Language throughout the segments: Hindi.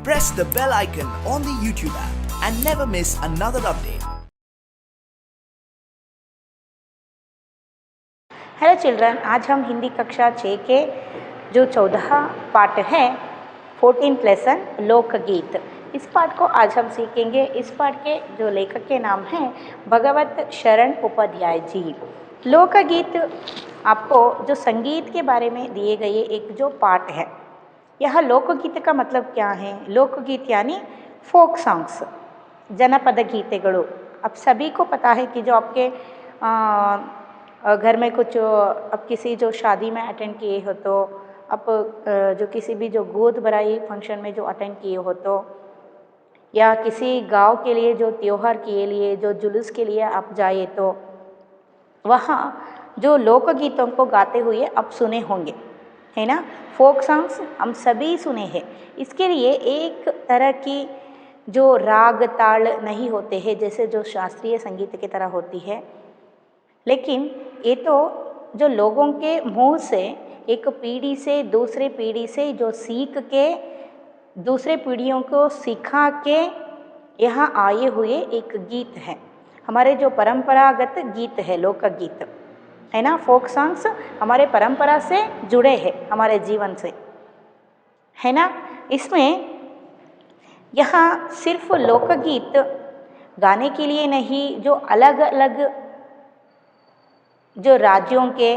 Press the bell icon on the YouTube app and never miss another update. Hello children, आज हम हिंदी कक्षा 6 के जो 14 पाठ है 14th लेसन लोकगीत, इस पाठ को आज हम सीखेंगे। इस पाठ के जो लेखक के नाम हैं भगवत शरण उपाध्याय जी। लोकगीत आपको जो संगीत के बारे में दिए गए एक जो पाठ है। यह लोकगीत का मतलब क्या है? लोकगीत यानी फोक सॉन्ग्स, जनपद गीतेಗಳು। अब सभी को पता है कि जो आपके घर में कुछ अब किसी जो शादी में अटेंड किए हो तो अब जो किसी भी जो गोद भराई फंक्शन में जो अटेंड किए हो तो, या किसी गांव के लिए जो त्योहार के लिए जो जुलूस के लिए आप जाए तो वहाँ जो लोकगीतों को गाते हुए आप सुने होंगे, है ना। फोक सॉन्ग्स हम सभी सुने हैं। इसके लिए एक तरह की जो राग ताल नहीं होते हैं जैसे जो शास्त्रीय संगीत की तरह होती है, लेकिन ये तो जो लोगों के मुंह से एक पीढ़ी से दूसरे पीढ़ी से जो सीख के दूसरे पीढ़ियों को सिखा के यहाँ आए हुए एक गीत है। हमारे जो परंपरागत गीत है लोकगीत, है ना। फोक सॉन्ग्स हमारे परंपरा से जुड़े हैं, हमारे जीवन से, है ना। इसमें यहाँ सिर्फ लोकगीत गाने के लिए नहीं, जो अलग अलग जो राज्यों के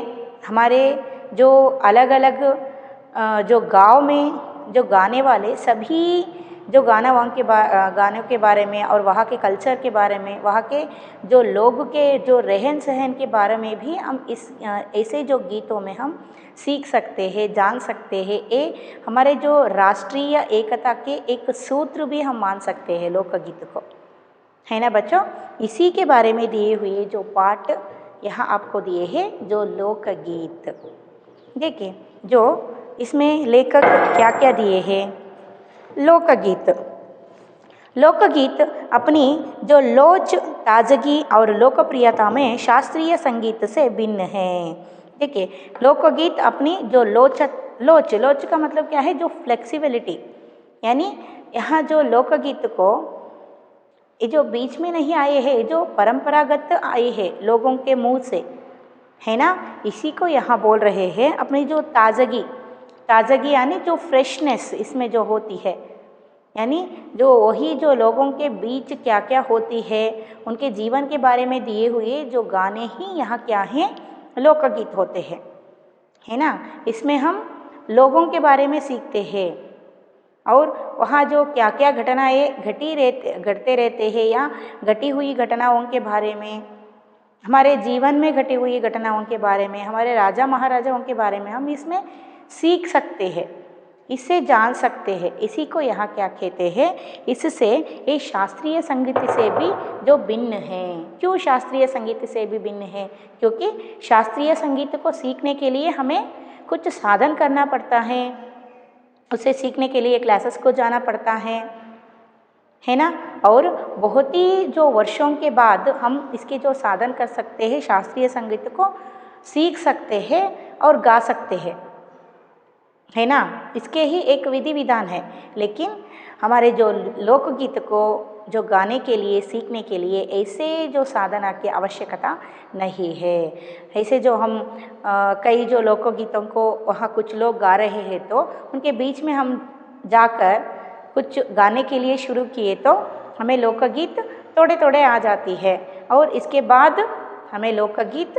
हमारे जो अलग अलग जो गांव में जो गाने वाले सभी जो गानों के बारे में और वहाँ के कल्चर के बारे में, वहाँ के जो लोग के जो रहन सहन के बारे में भी हम इस ऐसे जो गीतों में हम सीख सकते हैं, जान सकते हैं। ये हमारे जो राष्ट्रीय एकता के एक सूत्र भी हम मान सकते हैं लोकगीत को, है ना बच्चों। इसी के बारे में दिए हुए जो पाठ यहाँ आपको दिए हैं जो लोकगीत। देखिए जो इसमें लेखक क्या क्या दिए हैं। लोकगीत, लोकगीत अपनी जो लोच, ताजगी और लोकप्रियता में शास्त्रीय संगीत से भिन्न है। देखिए लोकगीत अपनी जो लोच का मतलब क्या है? जो फ्लेक्सिबिलिटी, यानी यहाँ जो लोकगीत को ये जो बीच में नहीं आए हैं, जो परंपरागत आए हैं लोगों के मुंह से, है ना, इसी को यहाँ बोल रहे हैं। अपनी जो ताजगी यानी जो फ्रेशनेस इसमें जो होती है, यानी जो वही जो लोगों के बीच क्या क्या होती है उनके जीवन के बारे में दिए हुए जो गाने ही यहाँ क्या हैं? लोकगीत होते हैं, है ना। इसमें हम लोगों के बारे में सीखते हैं और वहाँ जो क्या क्या घटनाएँ घटते रहते हैं या घटी हुई घटनाओं के बारे में, हमारे जीवन में घटी हुई घटनाओं के बारे में, हमारे राजा महाराजाओं के बारे में हम इसमें सीख सकते हैं, इससे जान सकते हैं। इसी को यहाँ क्या कहते हैं? इससे ये शास्त्रीय संगीत से भी जो भिन्न है। क्यों शास्त्रीय संगीत से भी भिन्न है? क्योंकि शास्त्रीय संगीत को सीखने के लिए हमें कुछ साधन करना पड़ता है, उसे सीखने के लिए क्लासेस को जाना पड़ता है ना। और बहुत ही जो वर्षों के बाद हम इसके जो साधन कर सकते हैं, शास्त्रीय संगीत को सीख सकते हैं और गा सकते हैं, है ना। इसके ही एक विधि विधान है, लेकिन हमारे जो लोकगीत को जो गाने के लिए सीखने के लिए ऐसे जो साधना की आवश्यकता नहीं है। ऐसे जो हम कई जो लोकगीतों को वहाँ कुछ लोग गा रहे हैं तो उनके बीच में हम जाकर कुछ गाने के लिए शुरू किए तो हमें लोकगीत थोड़े थोड़े आ जाती है और इसके बाद हमें लोकगीत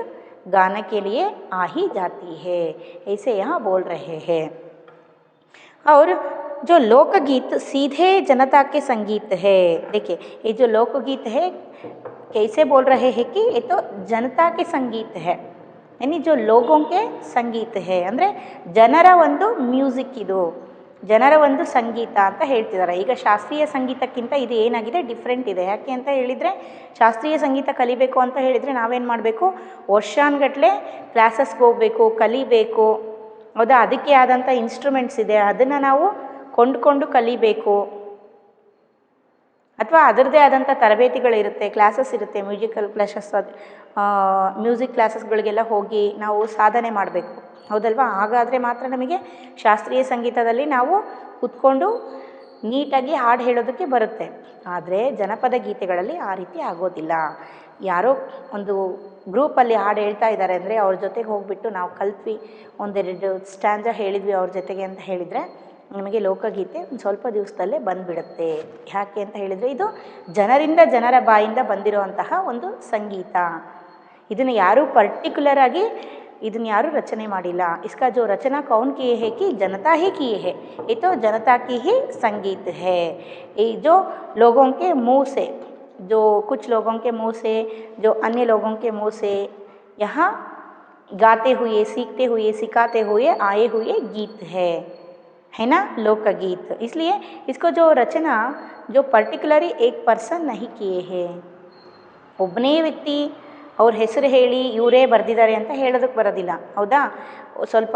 गाने के लिए आ ही जाती है, ऐसे यहाँ बोल रहे हैं। और जो लोकगीत सीधे जनता के संगीत है। देखिए ये जो लोकगीत है कैसे बोल रहे हैं कि ये तो जनता के संगीत है, यानी जो लोगों के संगीत है ಅಂದರೆ ಜನರ ಒಂದು ಮ್ಯೂಸಿಕ್, ಇದು ಜನರ ಒಂದು ಸಂಗೀತ ಅಂತ ಹೇಳ್ತಿದ್ದಾರೆ। ಈಗ ಶಾಸ್ತ್ರೀಯ ಸಂಗೀತಕ್ಕಿಂತ ಇದು ಏನಾಗಿದೆ? ಡಿಫ್ರೆಂಟ್ ಇದೆ। ಯಾಕೆ ಅಂತ ಹೇಳಿದರೆ ಶಾಸ್ತ್ರೀಯ ಸಂಗೀತ ಕಲಿಬೇಕು ಅಂತ ಹೇಳಿದರೆ ನಾವೇನು ಮಾಡಬೇಕು? ವರ್ಷಾನುಗಟ್ಟಲೆ ಕ್ಲಾಸಸ್ಗೆ ಹೋಗಬೇಕು, ಕಲಿಬೇಕು, ಹೌದಾ। ಅದಕ್ಕೆ ಆದಂಥ ಇನ್ಸ್ಟ್ರೂಮೆಂಟ್ಸ್ ಇದೆ, ಅದನ್ನು ನಾವು ಕೊಂಡುಕೊಂಡು ಕಲಿಬೇಕು, ಅಥವಾ ಅದರದ್ದೇ ಆದಂಥ ತರಬೇತಿಗಳಿರುತ್ತೆ, ಕ್ಲಾಸಸ್ ಇರುತ್ತೆ, ಮ್ಯೂಸಿಕಲ್ ಕ್ಲಾಸಸ್, ಮ್ಯೂಸಿಕ್ ಕ್ಲಾಸಸ್ಗಳಿಗೆಲ್ಲ ಹೋಗಿ ನಾವು ಸಾಧನೆ ಮಾಡಬೇಕು, ಹೌದಲ್ವಾ? ಹಾಗಾದರೆ ಮಾತ್ರ ನಮಗೆ ಶಾಸ್ತ್ರೀಯ ಸಂಗೀತದಲ್ಲಿ ನಾವು ಕೂತ್ಕೊಂಡು ನೀಟಾಗಿ ಹಾಡು ಹೇಳೋದಕ್ಕೆ ಬರುತ್ತೆ. ಆದರೆ ಜನಪದ ಗೀತೆಗಳಲ್ಲಿ ಆ ರೀತಿ ಆಗೋದಿಲ್ಲ. ಯಾರೋ ಒಂದು ಗ್ರೂಪಲ್ಲಿ ಹಾಡು ಹೇಳ್ತಾ ಇದ್ದಾರೆ ಅಂದರೆ ಅವ್ರ ಜೊತೆಗೆ ಹೋಗಿಬಿಟ್ಟು ನಾವು ಕಲ್ತ್ವಿ, ಒಂದೆರಡು ಸ್ಟ್ಯಾಂಜ ಹೇಳಿದ್ವಿ ಅವ್ರ ಜೊತೆಗೆ ಅಂತ ಹೇಳಿದರೆ ನಮಗೆ ಲೋಕಗೀತೆ ಒಂದು ಸ್ವಲ್ಪ ದಿವಸದಲ್ಲೇ ಬಂದುಬಿಡುತ್ತೆ. ಯಾಕೆ ಅಂತ ಹೇಳಿದರೆ ಇದು ಜನರಿಂದ ಜನರ ಬಾಯಿಂದ ಬಂದಿರುವಂತಹ ಒಂದು ಸಂಗೀತ. ಇದನ್ನು ಯಾರೂ ಪರ್ಟಿಕ್ಯುಲರ್ ಆಗಿ ಇದನ್ನು ಯಾರೂ रचने ಮಾಡಿಲ್ಲ. इसका जो रचना कौन किए है कि जनता ही किए है. ये तो जनता की ही संगीत है. ये जो लोगों के मुंह से, जो कुछ लोगों के मुंह से, जो अन्य लोगों के मुंह से यहाँ गाते हुए, सीखते हुए, सिखाते हुए आए हुए गीत है ना, लोकगीत. इसलिए इसको जो रचना जो पर्टिकुलरली एक पर्सन नहीं किए हैं, ಒಬ್ಬನೇ ವ್ಯಕ್ತಿ ಅವ್ರ ಹೆಸರು ಹೇಳಿ ಇವರೇ ಬರೆದಿದ್ದಾರೆ ಅಂತ ಹೇಳೋದಕ್ಕೆ ಬರೋದಿಲ್ಲ, ಹೌದಾ. ಸ್ವಲ್ಪ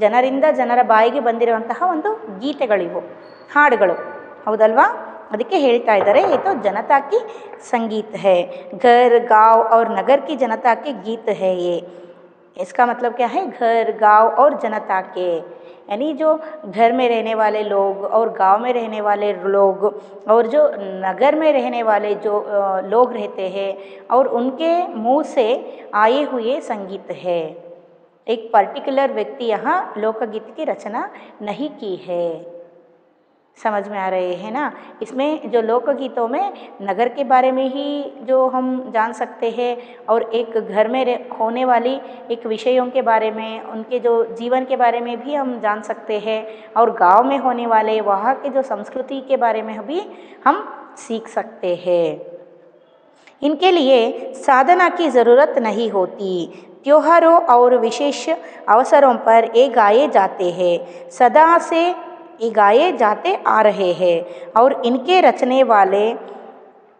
ಜನರಿಂದ ಜನರ ಬಾಯಿಗೆ ಬಂದಿರುವಂತಹ ಒಂದು ಗೀತೆಗಳಿವು, ಹಾಡುಗಳು, ಹೌದಲ್ವಾ. ಅದಕ್ಕೆ ಹೇಳ್ತಾ ಇದ್ದಾರೆ ये तो जनता की संगीत है. घर गांव और नगर की जनता के गीत है ये. इसका मतलब क्या है, घर गांव और जनता के, यानी जो घर में रहने वाले लोग और गांव में रहने वाले लोग और जो नगर में रहने वाले जो लोग रहते हैं और उनके मुंह से आए हुए संगीत है. एक पर्टिकुलर व्यक्ति यहाँ लोकगीत की रचना नहीं की है. समझ में आ रहे हैं ना. इसमें जो लोकगीतों में नगर के बारे में ही जो हम जान सकते हैं और एक घर में होने वाली एक विषयों के बारे में, उनके जो जीवन के बारे में भी हम जान सकते हैं और गांव में होने वाले वहाँ के जो संस्कृति के बारे में भी हम सीख सकते हैं. इनके लिए साधना की ज़रूरत नहीं होती. त्योहारों और विशेष अवसरों पर ये गाए जाते हैं. सदा से ये गाए जाते आ रहे हैं और इनके रचने वाले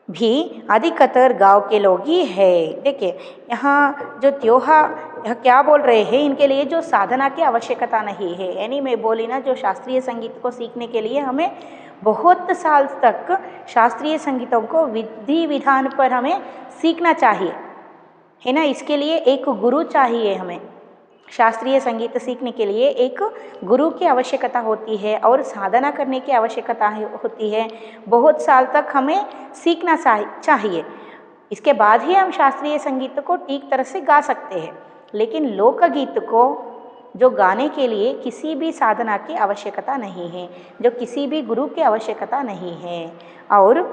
भी अधिकतर गांव के लोग ही है. देखिए यहाँ जो त्योहार, यह क्या बोल रहे हैं, इनके लिए जो साधना की आवश्यकता नहीं है. यानी मैं बोली ना, जो शास्त्रीय संगीत को सीखने के लिए हमें बहुत साल तक शास्त्रीय संगीतों को विधि विधान पर हमें सीखना चाहिए, है ना. इसके लिए एक गुरु चाहिए. हमें शास्त्रीय संगीत सीखने के लिए एक गुरु की आवश्यकता होती है और साधना करने की आवश्यकता होती है. बहुत साल तक हमें सीखना चाहिए. इसके बाद ही हम शास्त्रीय संगीत को ठीक तरह से गा सकते हैं. लेकिन लोकगीत को जो गाने के लिए किसी भी साधना की आवश्यकता नहीं है, जो किसी भी गुरु की आवश्यकता नहीं है. और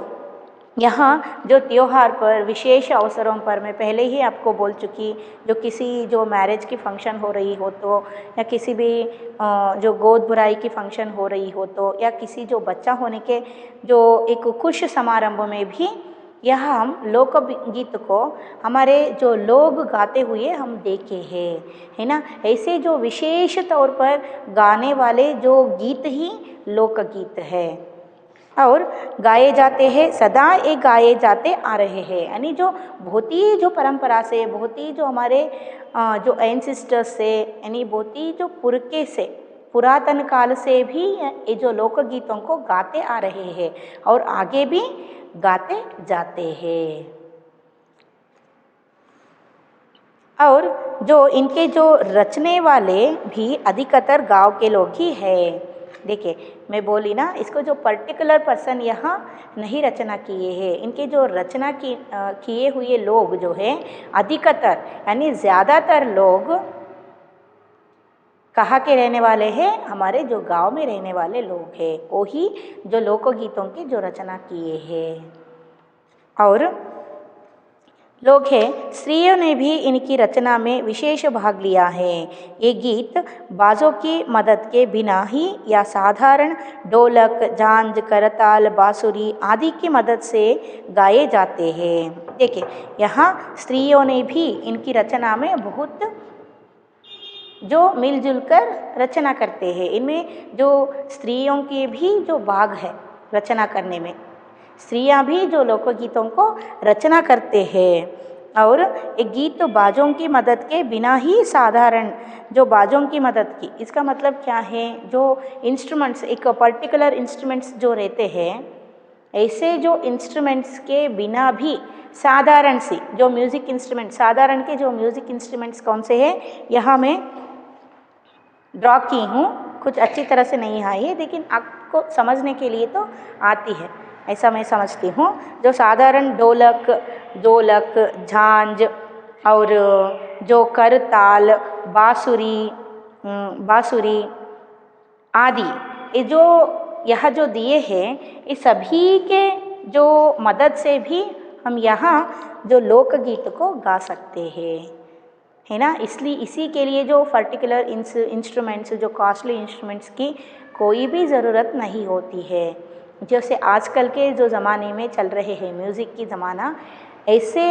यहाँ जो त्यौहार पर, विशेष अवसरों पर, मैं पहले ही आपको बोल चुकी, जो किसी जो मैरिज की फ़ंक्शन हो रही हो तो, या किसी भी जो गोद बुराई की फ़ंक्शन हो रही हो तो, या किसी जो बच्चा होने के जो एक खुश समारंभ में भी यह हम लोकगीत को हमारे जो लोग गाते हुए हम देखे हैं, है ना. ऐसे जो विशेष तौर पर गाने वाले जो गीत ही लोकगीत है और गाए जाते हैं. सदा ये गाए जाते आ रहे हैं. यानी जो बहुत ही जो परंपरा से, बहुत ही जो हमारे जो एंसिस्टर्स से, यानी बहुत ही जो पुरखे से, पुरातन काल से भी ये जो लोकगीतों को गाते आ रहे हैं और आगे भी गाते जाते हैं. और जो इनके जो रचने वाले भी अधिकतर गांव के लोग ही है. देखिए मैं बोली ना, इसको जो पर्टिकुलर पर्सन यहाँ नहीं रचना किए हैं. इनके जो रचना किए हुए लोग जो है अधिकतर, यानी ज़्यादातर लोग कहाँ के रहने वाले हैं, हमारे जो गांव में रहने वाले लोग हैं, वो ही जो लोकगीतों की जो रचना किए हैं. और लोग हैं, स्त्रियों ने भी इनकी रचना में विशेष भाग लिया है. ये गीत बाजों की मदद के बिना ही या साधारण ढोलक, झांझ, करताल, बांसुरी आदि की मदद से गाए जाते हैं. देखिए यहाँ स्त्रियों ने भी इनकी रचना में बहुत जो मिलजुल कर रचना करते हैं. इनमें जो स्त्रियों के भी जो भाग है रचना करने में, स्त्रियां भी जो लोकगीतों को रचना करते हैं. और एक गीत तो बाजों की मदद के बिना ही, साधारण जो बाजों की मदद की, इसका मतलब क्या है, जो इंस्ट्रूमेंट्स, एक पर्टिकुलर इंस्ट्रूमेंट्स जो रहते हैं, ऐसे जो इंस्ट्रूमेंट्स के बिना भी साधारण सी जो म्यूज़िक इंस्ट्रूमेंट, साधारण के जो म्यूज़िक इंस्ट्रूमेंट्स कौन से हैं, यहाँ मैं ड्रॉ की हूँ कुछ अच्छी तरह से नहीं आई है, लेकिन आपको समझने के लिए तो आती है, ऐसा मैं समझती हूँ। जो साधारण ढोलक, झांझ और जो करताल, बांसुरी आदि, ये जो यह जो दिए हैं, ये सभी के जो मदद से भी हम यहाँ जो लोकगीत को गा सकते हैं, है ना। इसलिए इसी के लिए जो पर्टिकुलर इंस्ट्रूमेंट्स, जो कॉस्टली इंस्ट्रूमेंट्स की कोई भी ज़रूरत नहीं होती है। जैसे आजकल के जो ज़माने में चल रहे हैं म्यूज़िक की ज़माना, ऐसे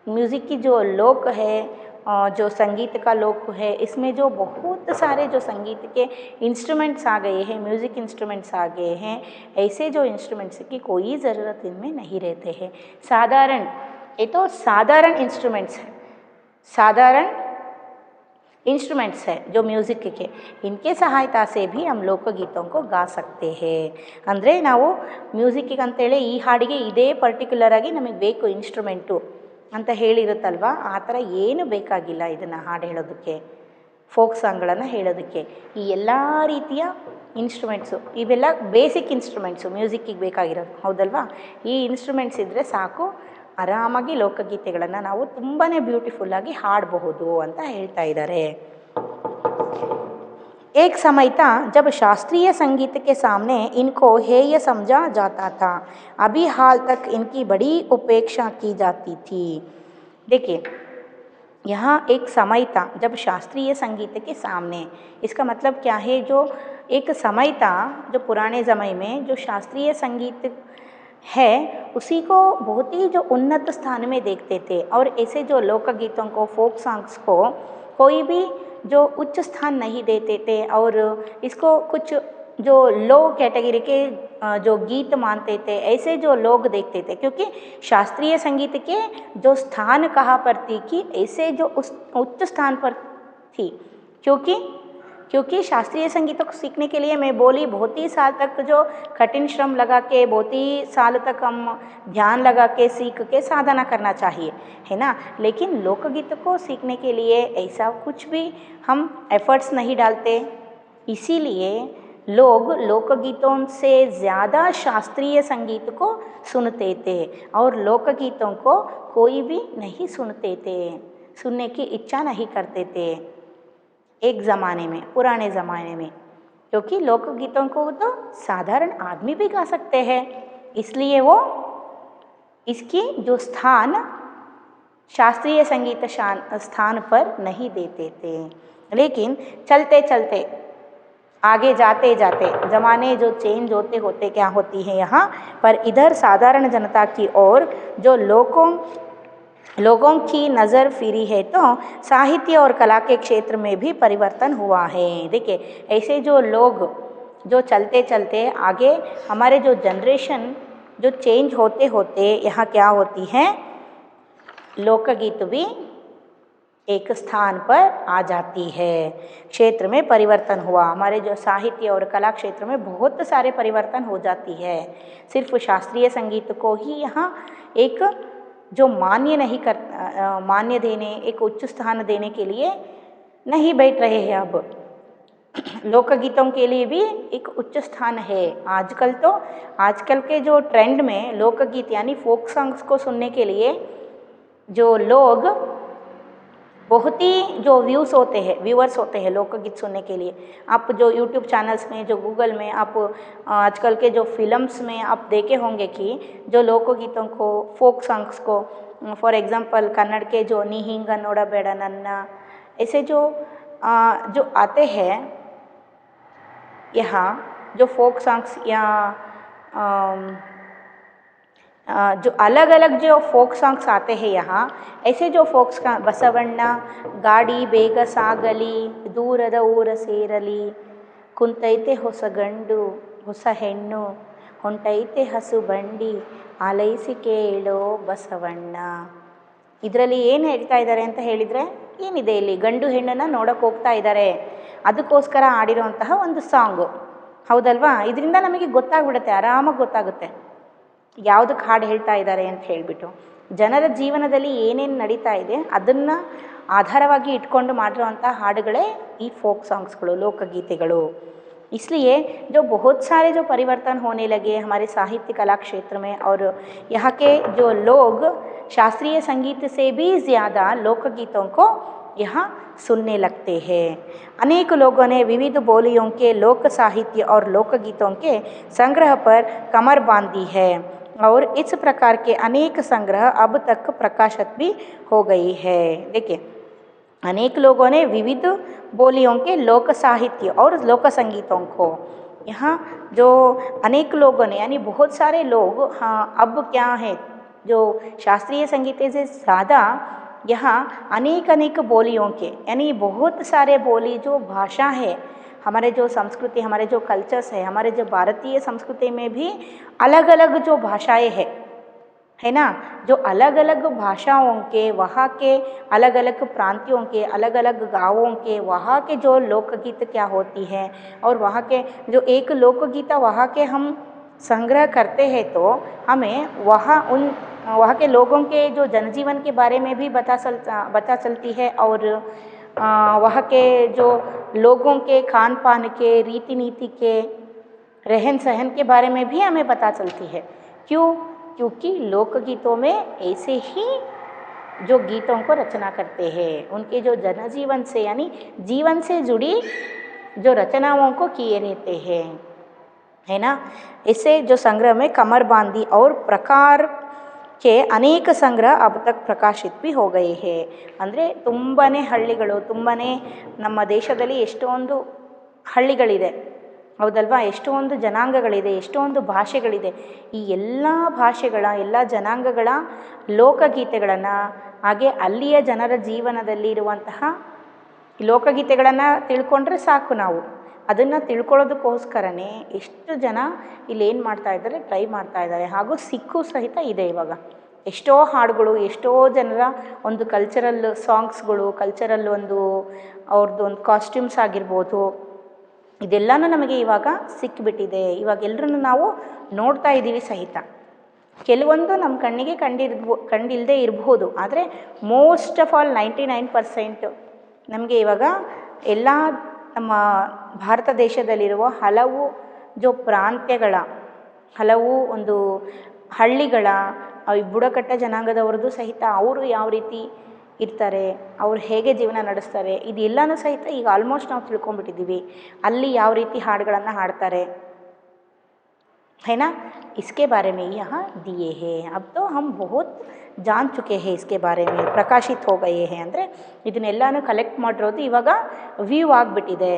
म्यूज़िक की जो लोक है, जो संगीत का लोक है, इसमें जो बहुत सारे जो संगीत के इंस्ट्रूमेंट्स आ गए हैं, म्यूज़िक इंस्ट्रूमेंट्स आ गए हैं, ऐसे जो इंस्ट्रूमेंट्स की कोई ज़रूरत इनमें नहीं रहते हैं। साधारण, ये तो साधारण इंस्ट्रूमेंट्स हैं, साधारण इंस्ट्रूमेंट्स है जो म्यूज़िक के, इनके सहायता से भी हम लोकगीतों को गा सकते हैं। ಅಂದರೆ ನಾವು ಮ್ಯೂಸಿಕ್ಕಿಗೆ ಅಂತೇಳಿ ಈ ಹಾಡಿಗೆ ಇದೇ ಪರ್ಟಿಕ್ಯುಲರ್ ಆಗಿ ನಮಗೆ ಬೇಕು ಇನ್ಸ್ಟ್ರೂಮೆಂಟು ಅಂತ ಹೇಳಿರುತ್ತಲ್ವ, ಆ ಥರ ಏನು ಬೇಕಾಗಿಲ್ಲ ಇದನ್ನು ಹಾಡು ಹೇಳೋದಕ್ಕೆ, ಫೋಕ್ ಸಾಂಗ್ಗಳನ್ನು ಹೇಳೋದಕ್ಕೆ. ಈ ಎಲ್ಲ ರೀತಿಯ ಇನ್ಸ್ಟ್ರೂಮೆಂಟ್ಸು, ಇವೆಲ್ಲ ಬೇಸಿಕ್ ಇನ್ಸ್ಟ್ರೂಮೆಂಟ್ಸು ಮ್ಯೂಸಿಕ್ಕಿಗೆ ಬೇಕಾಗಿರೋದು, ಹೌದಲ್ವಾ. ಈ ಇನ್ಸ್ಟ್ರೂಮೆಂಟ್ಸ್ ಇದ್ದರೆ ಸಾಕು, ಆರಾಮಾಗಿ ಲೋಕಗೀತೆಗಳನ್ನು ನಾವು ತುಂಬಾ ಬ್ಯೂಟಿಫುಲ್ಲಾಗಿ ಹಾಡಬಹುದು ಅಂತ ಹೇಳ್ತಾ ಇದ್ದಾರೆ. एक समय था जब शास्त्रीय संगीत के सामने इनको हेय समझा जाता था, अभी हाल तक इनकी बड़ी उपेक्षा की जाती थी. देखिए, यहाँ एक समय था जब शास्त्रीय संगीत के सामने, इसका मतलब क्या है, जो एक समय था जो पुराने समय में जो शास्त्रीय संगीत है उसी को बहुत ही जो उन्नत स्थान में देखते थे, और ऐसे जो लोकगीतों को, फोक सॉन्ग्स को कोई भी जो उच्च स्थान नहीं देते थे, और इसको कुछ जो लो कैटेगरी के जो गीत मानते थे, ऐसे जो लोग देखते थे, क्योंकि शास्त्रीय संगीत के जो स्थान कहाँ पर थी कि ऐसे जो उस उच्च स्थान पर थी, क्योंकि शास्त्रीय संगीत को सीखने के लिए मैं बोली बहुत ही साल तक जो कठिन श्रम लगा के, बहुत ही साल तक हम ध्यान लगा के सीख के साधना करना चाहिए, है ना। लेकिन लोकगीत को सीखने के लिए ऐसा कुछ भी हम एफर्ट्स नहीं डालते, इसीलिए लोग लोकगीतों से ज़्यादा शास्त्रीय संगीत को सुनते थे, और लोकगीतों को कोई भी नहीं सुनते थे, सुनने की इच्छा नहीं करते थे एक ज़माने में, पुराने ज़माने में, क्योंकि लोकगीतों को तो साधारण आदमी भी गा सकते हैं, इसलिए वो इसकी जो स्थान शास्त्रीय संगीत स्थान पर नहीं देते थे. लेकिन चलते चलते आगे जाते जाते ज़माने जो चेंज होते होते क्या होती है यहाँ पर, इधर साधारण जनता की ओर जो लोगों की नज़र फिरी है, तो साहित्य और कला के क्षेत्र में भी परिवर्तन हुआ है. देखिए, ऐसे जो लोग जो चलते चलते आगे, हमारे जो जनरेशन जो चेंज होते होते यहाँ क्या होती है, लोकगीत भी एक स्थान पर आ जाती है, क्षेत्र में परिवर्तन हुआ. हमारे जो साहित्य और कला क्षेत्र में बहुत सारे परिवर्तन हो जाती है. सिर्फ शास्त्रीय संगीत को ही यहाँ एक जो मान्य देने, एक उच्च स्थान देने के लिए नहीं बैठ रहे हैं. अब लोकगीतों के लिए भी एक उच्च स्थान है. आजकल के जो ट्रेंड में लोकगीत यानी फोक सॉन्ग्स को सुनने के लिए जो लोग बहुत ही जो व्यूअर्स होते हैं लोकगीत सुनने के लिए, आप जो यूट्यूब चैनल्स में, जो गूगल में, आप आजकल के जो फिल्म्स में आप देखे होंगे कि जो लोकगीतों को, फोक सॉन्ग्स को, फॉर एग्जांपल कन्नड़ के जो नी हिंग नोडಬೇಡ ನನ್ನ, ऐसे जो आते हैं यहाँ, जो फोक सॉन्ग्स या जो अलग अलग जो फोक सॉन्ग्स आते हैं यहाँ, ऐसे जो फोक्स का बसवಣ್ಣ ಗಾಡಿ ಬೇಗ ಸಾಗಲಿ ದೂರದ ಊರ ಸೇರಲಿ ಕುಂತೈತೆ ಹೊಸ ಗಂಡು ಹೊಸ ಹೆಣ್ಣು ಹೊಂಟೈತೆ ಹಸು ಬಂಡಿ ಆಲೈಸಿ ಕೇಳೋ ಬಸವಣ್ಣ. ಇದರಲ್ಲಿ ಏನು ಹೇಳ್ತಾ ಇದ್ದಾರೆ ಅಂತ ಹೇಳಿದರೆ, ಏನಿದೆ ಇಲ್ಲಿ, ಗಂಡು ಹೆಣ್ಣನ್ನು ನೋಡೋಕೆ ಹೋಗ್ತಾ ಇದ್ದಾರೆ, ಅದಕ್ಕೋಸ್ಕರ ಆಡಿರೋಂತಹ ಒಂದು ಸಾಂಗು, ಹೌದಲ್ವಾ. ಇದರಿಂದ ನಮಗೆ ಗೊತ್ತಾಗ್ಬಿಡುತ್ತೆ, ಆರಾಮಾಗಿ ಗೊತ್ತಾಗುತ್ತೆ ಯಾವುದಕ್ಕೆ ಹಾಡು ಹೇಳ್ತಾ ಇದ್ದಾರೆ ಅಂತ ಹೇಳಿಬಿಟ್ಟು. ಜನರ ಜೀವನದಲ್ಲಿ ಏನೇನು ನಡೀತಾ ಇದೆ ಅದನ್ನು ಆಧಾರವಾಗಿ ಇಟ್ಕೊಂಡು ಮಾಡಿರುವಂಥ ಹಾಡುಗಳೇ ಈ ಫೋಕ್ ಸಾಂಗ್ಸ್ಗಳು, लोकगीतेಗಳು। इसलिए जो बहुत सारे जो परिवर्तन होने लगे हमारे साहित्य कला क्षेत्र में और यहाँ के जो लोग शास्त्रीय संगीत से भी ज़्यादा लोकगीतों को यहाँ सुनने लगते हैं। अनेक लोगों ने विविध बोलियों के लोक साहित्य और लोकगीतों के संग्रह पर कमर बांधी है और इस प्रकार के अनेक संग्रह अब तक प्रकाशित भी हो गई है। देखिए, अनेक लोगों ने विविध बोलियों के लोक साहित्य और लोक संगीतों को, यहाँ जो अनेक लोगों ने यानी बहुत सारे लोग, हाँ अब क्या है जो शास्त्रीय संगीत से ज़्यादा यहाँ अनेक अनेक बोलियों के यानी बहुत सारे बोली जो भाषा है, हमारे जो संस्कृति, हमारे जो कल्चर्स है, हमारे जो भारतीय संस्कृति में भी अलग अलग जो भाषाएं है ना, जो अलग अलग भाषाओं के, वहाँ के अलग अलग प्रांतियों के, अलग अलग गाँवों के, वहाँ के जो लोकगीत क्या होती है और वहाँ के जो एक लोकगीत वहाँ के हम संग्रह करते हैं तो हमें वहाँ के लोगों के जो जनजीवन के बारे में भी पता चलती है और वहाँ के जो लोगों के खान पान के, रीति नीति के, रहन सहन के बारे में भी हमें पता चलती है। क्यों? क्योंकि लोकगीतों में ऐसे ही जो गीतों को रचना करते हैं, उनके जो जनजीवन से यानी जीवन से जुड़ी जो रचनाओं को किए रहते हैं, है ना। इससे जो संग्रह में कमर बांधी और प्रकार के अनेक संग्रह अब तक प्रकाशित भी हो गए हैं। ಅಂದರೆ ತುಂಬನೇ ಹಳ್ಳಿಗಳು, ತುಂಬನೇ ನಮ್ಮ ದೇಶದಲ್ಲಿ ಎಷ್ಟೊಂದು ಹಳ್ಳಿಗಳಿದೆ ಹೌದಲ್ವಾ, ಎಷ್ಟೊಂದು ಜನಾಂಗಗಳಿದೆ, ಎಷ್ಟೊಂದು ಭಾಷೆಗಳಿದೆ। ಈ ಎಲ್ಲ ಭಾಷೆಗಳ, ಎಲ್ಲ ಜನಾಂಗಗಳ ಲೋಕಗೀತೆಗಳನ್ನು, ಹಾಗೆ ಅಲ್ಲಿಯ ಜನರ ಜೀವನದಲ್ಲಿ ಇರುವಂತಹ ಲೋಕಗೀತೆಗಳನ್ನು ತಿಳ್ಕೊಂಡ್ರೆ ಸಾಕು ನಾವು। ಅದನ್ನು ತಿಳ್ಕೊಳ್ಳೋದಕ್ಕೋಸ್ಕರನೇ ಎಷ್ಟು ಜನ ಇಲ್ಲಿ ಏನು ಮಾಡ್ತಾ ಇದ್ದಾರೆ, ಟ್ರೈ ಮಾಡ್ತಾ ಇದ್ದಾರೆ, ಹಾಗೂ ಸಿಕ್ಕು ಸಹಿತ ಇದೆ ಇವಾಗ। ಎಷ್ಟೋ ಹಾಡುಗಳು, ಎಷ್ಟೋ ಜನರ ಒಂದು ಕಲ್ಚರಲ್ ಸಾಂಗ್ಸ್ಗಳು, ಕಲ್ಚರಲ್ ಒಂದು ಅವ್ರದ್ದು ಒಂದು ಕಾಸ್ಟ್ಯೂಮ್ಸ್ ಆಗಿರ್ಬೋದು, ಇದೆಲ್ಲನೂ ನಮಗೆ ಇವಾಗ ಸಿಕ್ಕಿಬಿಟ್ಟಿದೆ। ಇವಾಗ ಎಲ್ಲರನ್ನು ನಾವು ನೋಡ್ತಾ ಇದ್ದೀವಿ ಸಹಿತ। ಕೆಲವೊಂದು ನಮ್ಮ ಕಣ್ಣಿಗೆ ಕಂಡಿಲ್ಲದೆ ಇರಬಹುದು, ಆದರೆ ಮೋಸ್ಟ್ ಆಫ್ ಆಲ್ 99% ನಮಗೆ ಇವಾಗ ಎಲ್ಲ ನಮ್ಮ ಭಾರತ ದೇಶದಲ್ಲಿರುವ ಹಲವು ಜೋ ಪ್ರಾಂತ್ಯಗಳ, ಹಲವು ಒಂದು ಹಳ್ಳಿಗಳ ಬುಡಕಟ್ಟ ಜನಾಂಗದವ್ರದ್ದು ಸಹಿತ ಅವರು ಯಾವ ರೀತಿ ಇರ್ತಾರೆ, ಅವ್ರು ಹೇಗೆ ಜೀವನ ನಡೆಸ್ತಾರೆ, ಇದೆಲ್ಲನೂ ಸಹಿತ ಈಗ ಆಲ್ಮೋಸ್ಟ್ ನಾವು ತಿಳ್ಕೊಂಡ್ಬಿಟ್ಟಿದ್ದೀವಿ। ಅಲ್ಲಿ ಯಾವ ರೀತಿ ಹಾಡುಗಳನ್ನು ಹಾಡ್ತಾರೆ, है ना, इसके बारे में यहाँ दिए हैं। अब तो हम बहुत जान चुके हैं इसके बारे में, ಪ್ರಕಾಶಿತ हो गए हैं। ಅಂದರೆ ಇದನ್ನೆಲ್ಲನೂ ಕಲೆಕ್ಟ್ ಮಾಡಿರೋದು ಇವಾಗ ವ್ಯೂ ಆಗಿಬಿಟ್ಟಿದೆ,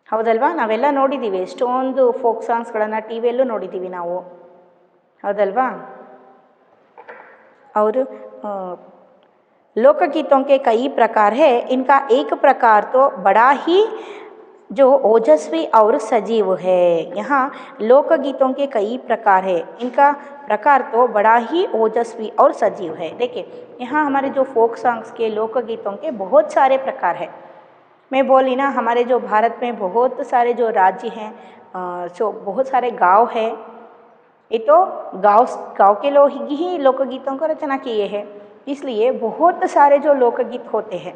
ಹೌದಲ್ವಾ। ನಾವೆಲ್ಲ ನೋಡಿದ್ದೀವಿ, ಎಷ್ಟೊಂದು ಫೋಕ್ ಸಾಂಗ್ಸ್ಗಳನ್ನು ಟಿ ವಿಯಲ್ಲೂ ನೋಡಿದ್ದೀವಿ ನಾವು, ಹೌದಲ್ವಾ। और लोकगीतों के कई प्रकार है, इनका एक प्रकार तो बड़ा ही जो ओजस्वी और सजीव है। यहाँ लोकगीतों के कई प्रकार है, इनका प्रकार तो बड़ा ही ओजस्वी और सजीव है। देखिए, यहाँ हमारे जो फोक सॉन्ग्स के लोकगीतों के बहुत सारे प्रकार है। मैं बोली ना, हमारे जो भारत में बहुत सारे जो राज्य हैं, जो बहुत सारे गांव है, ये तो गांव के लोग ही लोकगीतों को रचना किए हैं। इसलिए बहुत सारे जो लोकगीत होते हैं,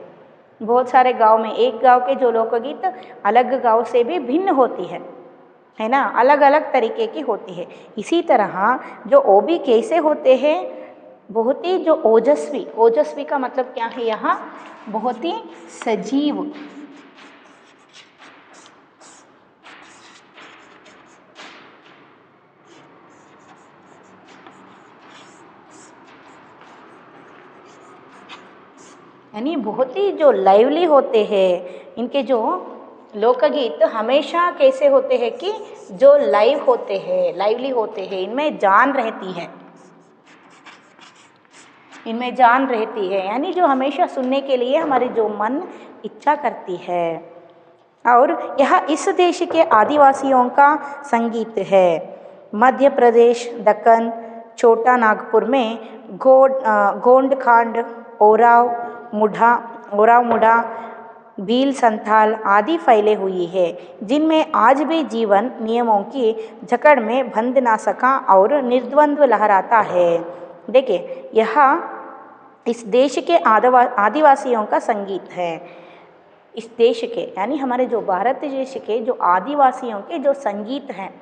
बहुत सारे गांव में एक गांव के जो लोकगीत अलग गांव से भी भिन्न होती है ना, अलग अलग तरीके की होती है। इसी तरह जो वो भी कैसे होते हैं, बहुत ही जो ओजस्वी का मतलब क्या है, यहाँ बहुत ही सजीव, यानी बहुत ही जो लाइवली होते हैं। इनके जो लोकगीत हमेशा कैसे होते हैं कि जो लाइव होते हैं, लाइवली होते हैं, इनमें जान रहती है, इनमें जान रहती है, यानी जो हमेशा सुनने के लिए हमारी जो मन इच्छा करती है। और यह इस देश के आदिवासियों का संगीत है। मध्य प्रदेश, दक्कन, छोटा नागपुर में गोंडखांड, ओराव मुडा, भील संथाल आदि फैले हुई है, जिनमें आज भी जीवन नियमों की जकड़ में बंध ना सका और निर्द्वंद्व लहराता है। देखिए, यह इस देश के आदिवासियों का संगीत है। इस देश के यानी हमारे जो भारत देश के जो आदिवासियों के जो संगीत हैं,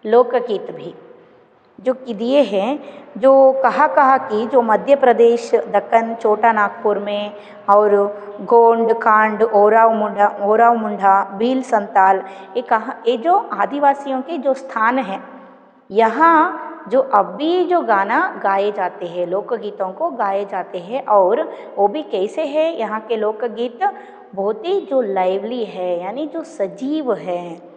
लोकगीत भी जो कि दिए हैं, जो कहाँ की जो मध्य प्रदेश, दक्कन, छोटा नागपुर में और गोंड, कांड, ओराव मुंडा, भील संताल, ये जो आदिवासियों के जो स्थान हैं, यहाँ जो अब भी जो गाना गाए जाते हैं, लोकगीतों को गाए जाते हैं, और वो भी कैसे है, यहाँ के लोकगीत बहुत ही जो लाइवली है, यानी जो सजीव है,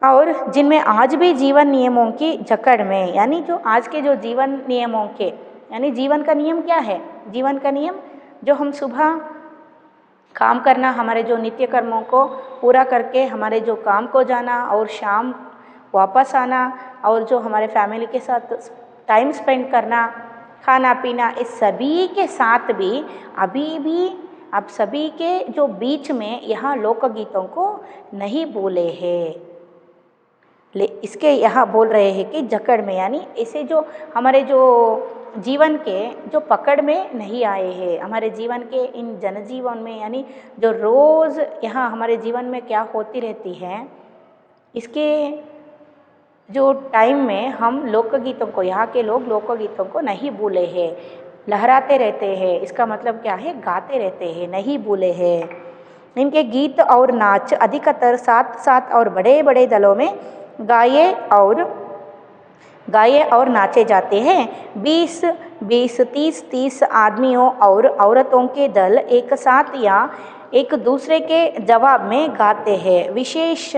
और जिनमें आज भी जीवन नियमों की जकड़ में, यानी जो आज के जो जीवन नियमों के, यानी जीवन का नियम क्या है, जीवन का नियम जो हम सुबह काम करना, हमारे जो नित्य कर्मों को पूरा करके हमारे जो काम को जाना और शाम वापस आना, और जो हमारे फैमिली के साथ टाइम स्पेंड करना, खाना पीना, इस सभी के साथ भी अभी भी आप सभी के जो बीच में यहाँ लोकगीतों को नहीं बोले हैं। इसके यहाँ बोल रहे हैं कि जकड़ में, यानी इसे जो हमारे जो जीवन के जो पकड़ में नहीं आए हैं, हमारे जीवन के इन जनजीवन में, यानी जो रोज़ यहाँ हमारे जीवन में क्या होती रहती है, इसके जो टाइम में हम लोकगीतों को, यहाँ के लोग लोकगीतों को नहीं भूले हैं, लहराते रहते हैं। इसका मतलब क्या है, गाते रहते हैं, नहीं भूले हैं। इनके गीत और नाच अधिकतर साथ साथ और बड़े बड़े दलों में गाए और नाचे जाते हैं। 20 30 आदमियों और औरतों के दल एक साथ या एक दूसरे के जवाब में गाते हैं। विशेष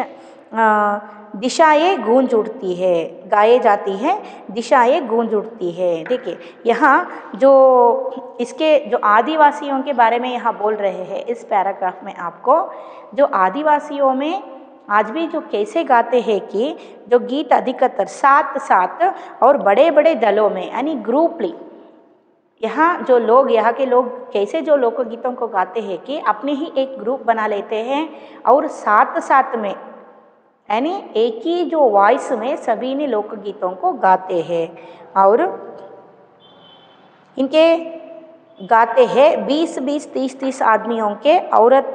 दिशाएं गूंज उठती है, गाए जाती है, दिशाएं गूंज उठती है। देखिए यहाँ जो इसके जो आदिवासियों के बारे में यहाँ बोल रहे हैं इस पैराग्राफ में, आपको जो आदिवासियों में आज भी जो कैसे गाते हैं कि जो गीत अधिकतर साथ साथ और बड़े बड़े दलों में, यानी ग्रुपली, यहाँ जो लोग, यहाँ के लोग कैसे जो लोकगीतों को गाते हैं कि अपने ही एक ग्रुप बना लेते हैं और साथ साथ में, यानी एक ही जो वॉइस में सभी ने लोकगीतों को गाते हैं। और इनके गाते हैं 20 30 आदमियों के, औरत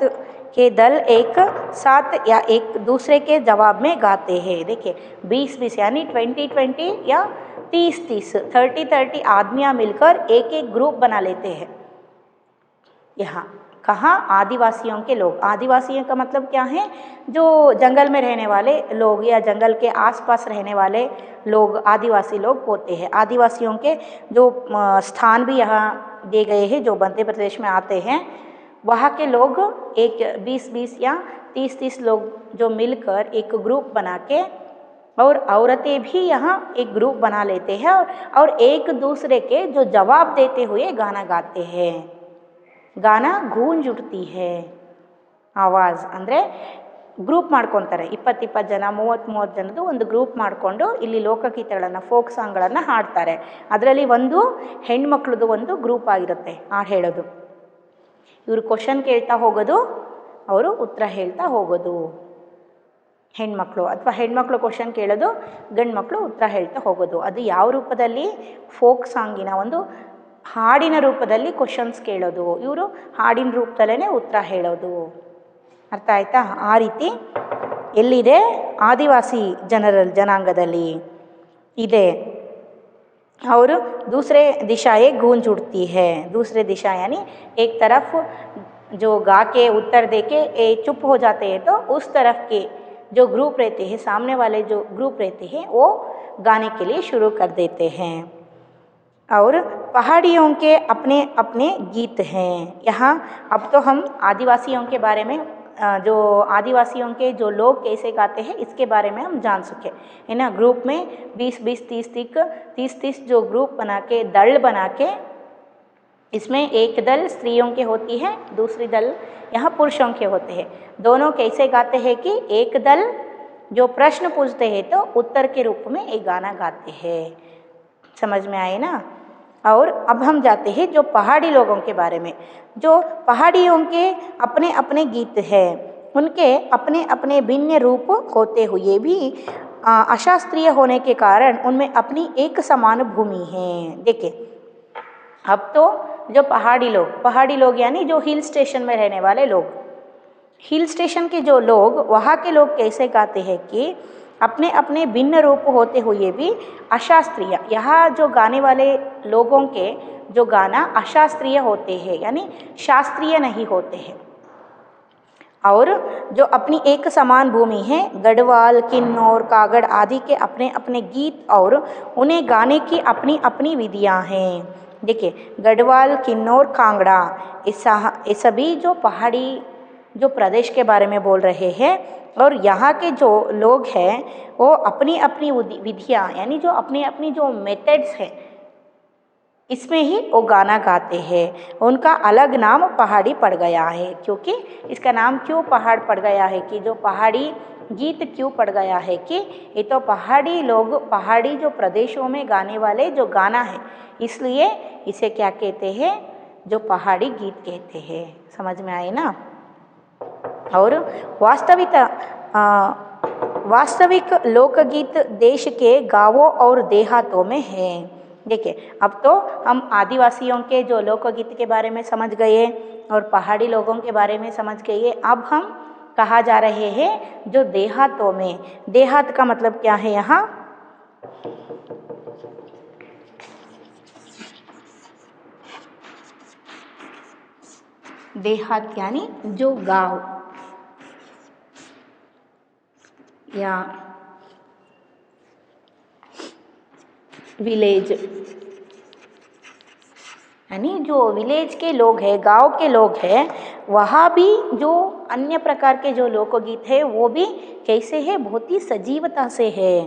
के दल एक साथ या एक दूसरे के जवाब में गाते हैं। देखिए 20 यानी 20 या 30 30 आदमियाँ मिलकर एक एक ग्रुप बना लेते हैं। यहाँ कहाँ, आदिवासियों के लोग, आदिवासियों का मतलब क्या है, जो जंगल में रहने वाले लोग या जंगल के आसपास रहने वाले लोग आदिवासी लोग होते हैं। आदिवासियों के जो स्थान भी यहाँ दिए गए हैं जो मध्य प्रदेश में आते हैं, वहाँ के लोग एक 20 या 30 लोग जो मिलकर एक ग्रुप बना के, और औरतें भी यहाँ एक ग्रुप बना लेते हैं और एक दूसरे के जो जवाब देते हुए गाना गाते हैं। ಗಾನ ಗೂಂಜ್ ಉಡ್ತಿ ಹೇ ಆವಾಜ್ ಅಂದರೆ ಗ್ರೂಪ್ ಮಾಡ್ಕೊತಾರೆ, 20 ಜನ 30 ಜನದ್ದು ಒಂದು ಗ್ರೂಪ್ ಮಾಡಿಕೊಂಡು ಇಲ್ಲಿ ಲೋಕಗೀತೆಗಳನ್ನು, ಫೋಕ್ ಸಾಂಗ್ಗಳನ್ನು ಹಾಡ್ತಾರೆ. ಅದರಲ್ಲಿ ಒಂದು ಹೆಣ್ಮಕ್ಳದ್ದು ಒಂದು ಗ್ರೂಪ್ ಆಗಿರುತ್ತೆ ಹಾಡು ಹೇಳೋದು. ಇವರು ಕ್ವಶನ್ ಕೇಳ್ತಾ ಹೋಗೋದು, ಅವರು ಉತ್ತರ ಹೇಳ್ತಾ ಹೋಗೋದು. ಹೆಣ್ಮಕ್ಳು ಅಥವಾ ಹೆಣ್ಮಕ್ಳು ಕ್ವಶನ್ ಕೇಳೋದು, ಗಂಡು ಮಕ್ಕಳು ಉತ್ತರ ಹೇಳ್ತಾ ಹೋಗೋದು. ಅದು ಯಾವ ರೂಪದಲ್ಲಿ, ಫೋಕ್ ಸಾಂಗಿನ ಒಂದು ಹಾಡಿನ ರೂಪದಲ್ಲಿ ಕ್ವಶನ್ಸ್ ಕೇಳೋದು, ಇವರು ಹಾಡಿನ ರೂಪದಲ್ಲೇ ಉತ್ತರ ಹೇಳೋದು. ಅರ್ಥ ಆಯ್ತಾ? ಆ ರೀತಿ ಎಲ್ಲಿದೆ, ಆದಿವಾಸಿ ಜನಾಂಗದಲ್ಲಿ ಇದೆ. और दूसरे दिशाएं गूंज उठती है. दूसरे दिशा यानी एक तरफ जो गा के उत्तर दे के चुप हो जाते हैं, तो उस तरफ के जो ग्रुप रहते हैं, सामने वाले जो ग्रुप रहते हैं, वो गाने के लिए शुरू कर देते हैं. और पहाड़ियों के अपने अपने गीत हैं. यहाँ अब तो हम आदिवासियों के बारे में, जो आदिवासियों के जो लोग कैसे गाते हैं इसके बारे में हम जान सके, है ना. ग्रुप में 20 30 जो ग्रुप बना के, दल बना के, इसमें एक दल स्त्रियों के होती है, दूसरी दल यहाँ पुरुषों के होते हैं. दोनों कैसे गाते हैं कि एक दल जो प्रश्न पूछते हैं तो उत्तर के रूप में एक गाना गाते हैं. समझ में आए ना. और अब हम जाते हैं जो पहाड़ी लोगों के बारे में. जो पहाड़ियों के अपने अपने गीत हैं, उनके अपने अपने भिन्न रूप होते हुए भी अशास्त्रीय होने के कारण उनमें अपनी एक समान भूमि है. देखिए अब तो जो पहाड़ी लोग यानी जो हिल स्टेशन में रहने वाले लोग, हिल स्टेशन के जो लोग, वहाँ के लोग कैसे गाते हैं कि अपने अपने भिन्न रूप होते हुए भी अशास्त्रीय, यहाँ जो गाने वाले लोगों के जो गाना अशास्त्रीय होते हैं यानी शास्त्रीय नहीं होते हैं। और जो अपनी एक समान भूमि है, गढ़वाल, किन्नौर, कागड़ आदि के अपने अपने गीत और उन्हें गाने की अपनी अपनी विधियां हैं। देखिए, गढ़वाल, किन्नौर, कांगड़ा, ये सभी जो पहाड़ी जो प्रदेश के बारे में बोल रहे हैं, और यहाँ के जो लोग हैं वो अपनी अपनी विधियाँ यानी जो अपनी अपनी जो मेथड्स हैं इसमें ही वो गाना गाते हैं। उनका अलग नाम पहाड़ी पड़ गया है, क्योंकि इसका नाम क्यों पहाड़ पड़ गया है कि जो पहाड़ी गीत क्यों पड़ गया है कि ये तो पहाड़ी लोग पहाड़ी जो प्रदेशों में गाने वाले जो गाना है, इसलिए इसे क्या कहते हैं, जो पहाड़ी गीत कहते हैं। समझ में आए ना। और वास्तविक लोकगीत देश के गांवों और देहातों में है। देखिए, अब तो हम आदिवासियों के जो लोकगीत के बारे में समझ गए और पहाड़ी लोगों के बारे में समझ गए। अब हम कहा जा रहे हैं जो देहातों में, देहात का मतलब क्या है यहाँ, देहात यानी जो गांव या विलेज, यानी जो विलेज के लोग हैं, गांव के लोग हैं, वहाँ भी जो अन्य प्रकार के जो लोकगीत है वो भी कैसे है, बहुत ही सजीवता से है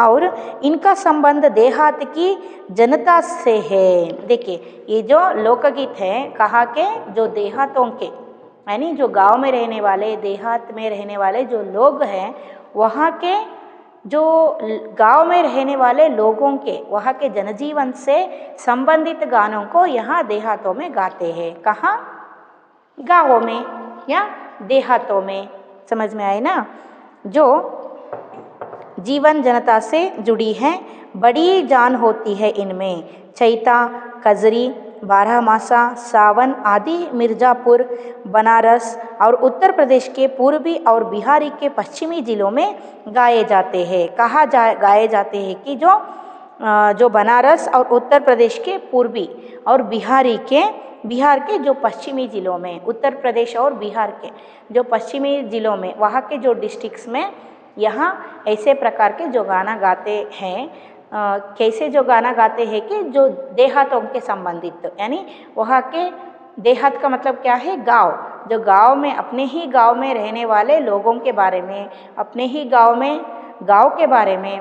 और इनका संबंध देहात की जनता से है। देखिए, ये जो लोकगीत है कहाँ के, जो देहातों के यानी जो गांव में रहने वाले, देहात में रहने वाले जो लोग हैं, वहाँ के जो गांव में रहने वाले लोगों के, वहाँ के जनजीवन से संबंधित गानों को यहाँ देहातों में गाते हैं। कहाँ, गांवों में या देहातों में। समझ में आए ना। जो जीवन जनता से जुड़ी है, बड़ी जान होती है इनमें। चैता, कजरी, बारहमासा, सावन आदि मिर्ज़ापुर, बनारस और उत्तर प्रदेश के पूर्वी और बिहारी के पश्चिमी जिलों में गाए जाते हैं। गाए जाते हैं कि जो बनारस और उत्तर प्रदेश के पूर्वी और बिहार के जो पश्चिमी ज़िलों में, उत्तर प्रदेश और बिहार के जो पश्चिमी ज़िलों में, वहाँ के जो डिस्ट्रिक्ट्स में यहाँ ऐसे प्रकार के जो गाना गाते हैं। कैसे जो गाना गाते हैं कि जो देहातों के संबंधित, यानी वहाँ के देहात का मतलब क्या है, गांव, जो गांव में अपने ही गांव में रहने वाले लोगों के बारे में, अपने ही गांव के बारे में,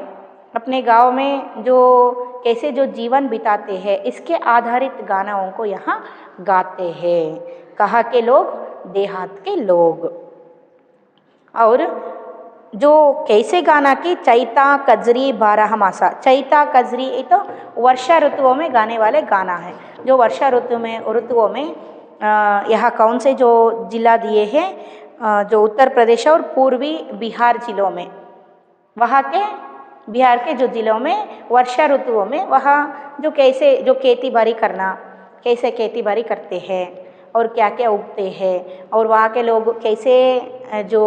अपने गांव में जो कैसे जो जीवन बिताते हैं, इसके आधारित गानों को यहाँ गाते हैं। कहाँ के लोग, देहात के लोग। और जो कैसे गाना की, चैता, कजरी, बारहमासा। चैता, कजरी ये तो वर्षा ऋतुओं में गाने वाले गाना है। जो वर्षा ऋतुओं में यहाँ कौन से जो जिला दिए हैं, जो उत्तर प्रदेश और पूर्वी बिहार जिलों में, वहाँ के बिहार के जो जिलों में वर्षा ऋतुओं में वहाँ जो कैसे जो खेती बाड़ी करते हैं और क्या क्या उगते हैं, और वहाँ के लोग कैसे जो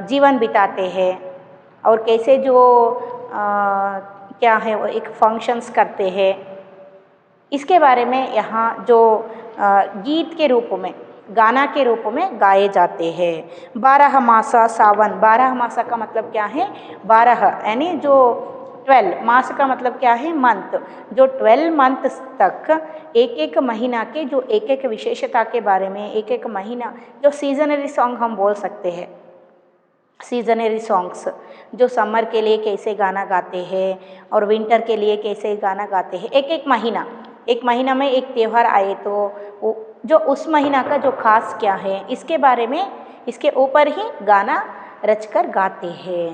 जीवन बिताते हैं और कैसे जो क्या है वो एक फंक्शंस करते हैं, इसके बारे में यहाँ जो गीत के रूप में, गाना के रूप में गाए जाते हैं। बारहमासा, सावन। बारहमासा का मतलब क्या है, 12 यानी जो 12 मास का मतलब क्या है, मंथ। जो 12 मंथ तक एक एक महीना के जो एक एक विशेषता के बारे में, एक एक महीना जो सीजनरी सॉन्ग हम बोल सकते हैं, सीजनरी सॉन्ग्स, जो समर के लिए कैसे गाना गाते हैं और विंटर के लिए कैसे गाना गाते हैं। एक महीना में एक त्यौहार आए तो जो उस महीना का जो खास क्या है, इसके बारे में, इसके ऊपर ही गाना रचकर गाते हैं।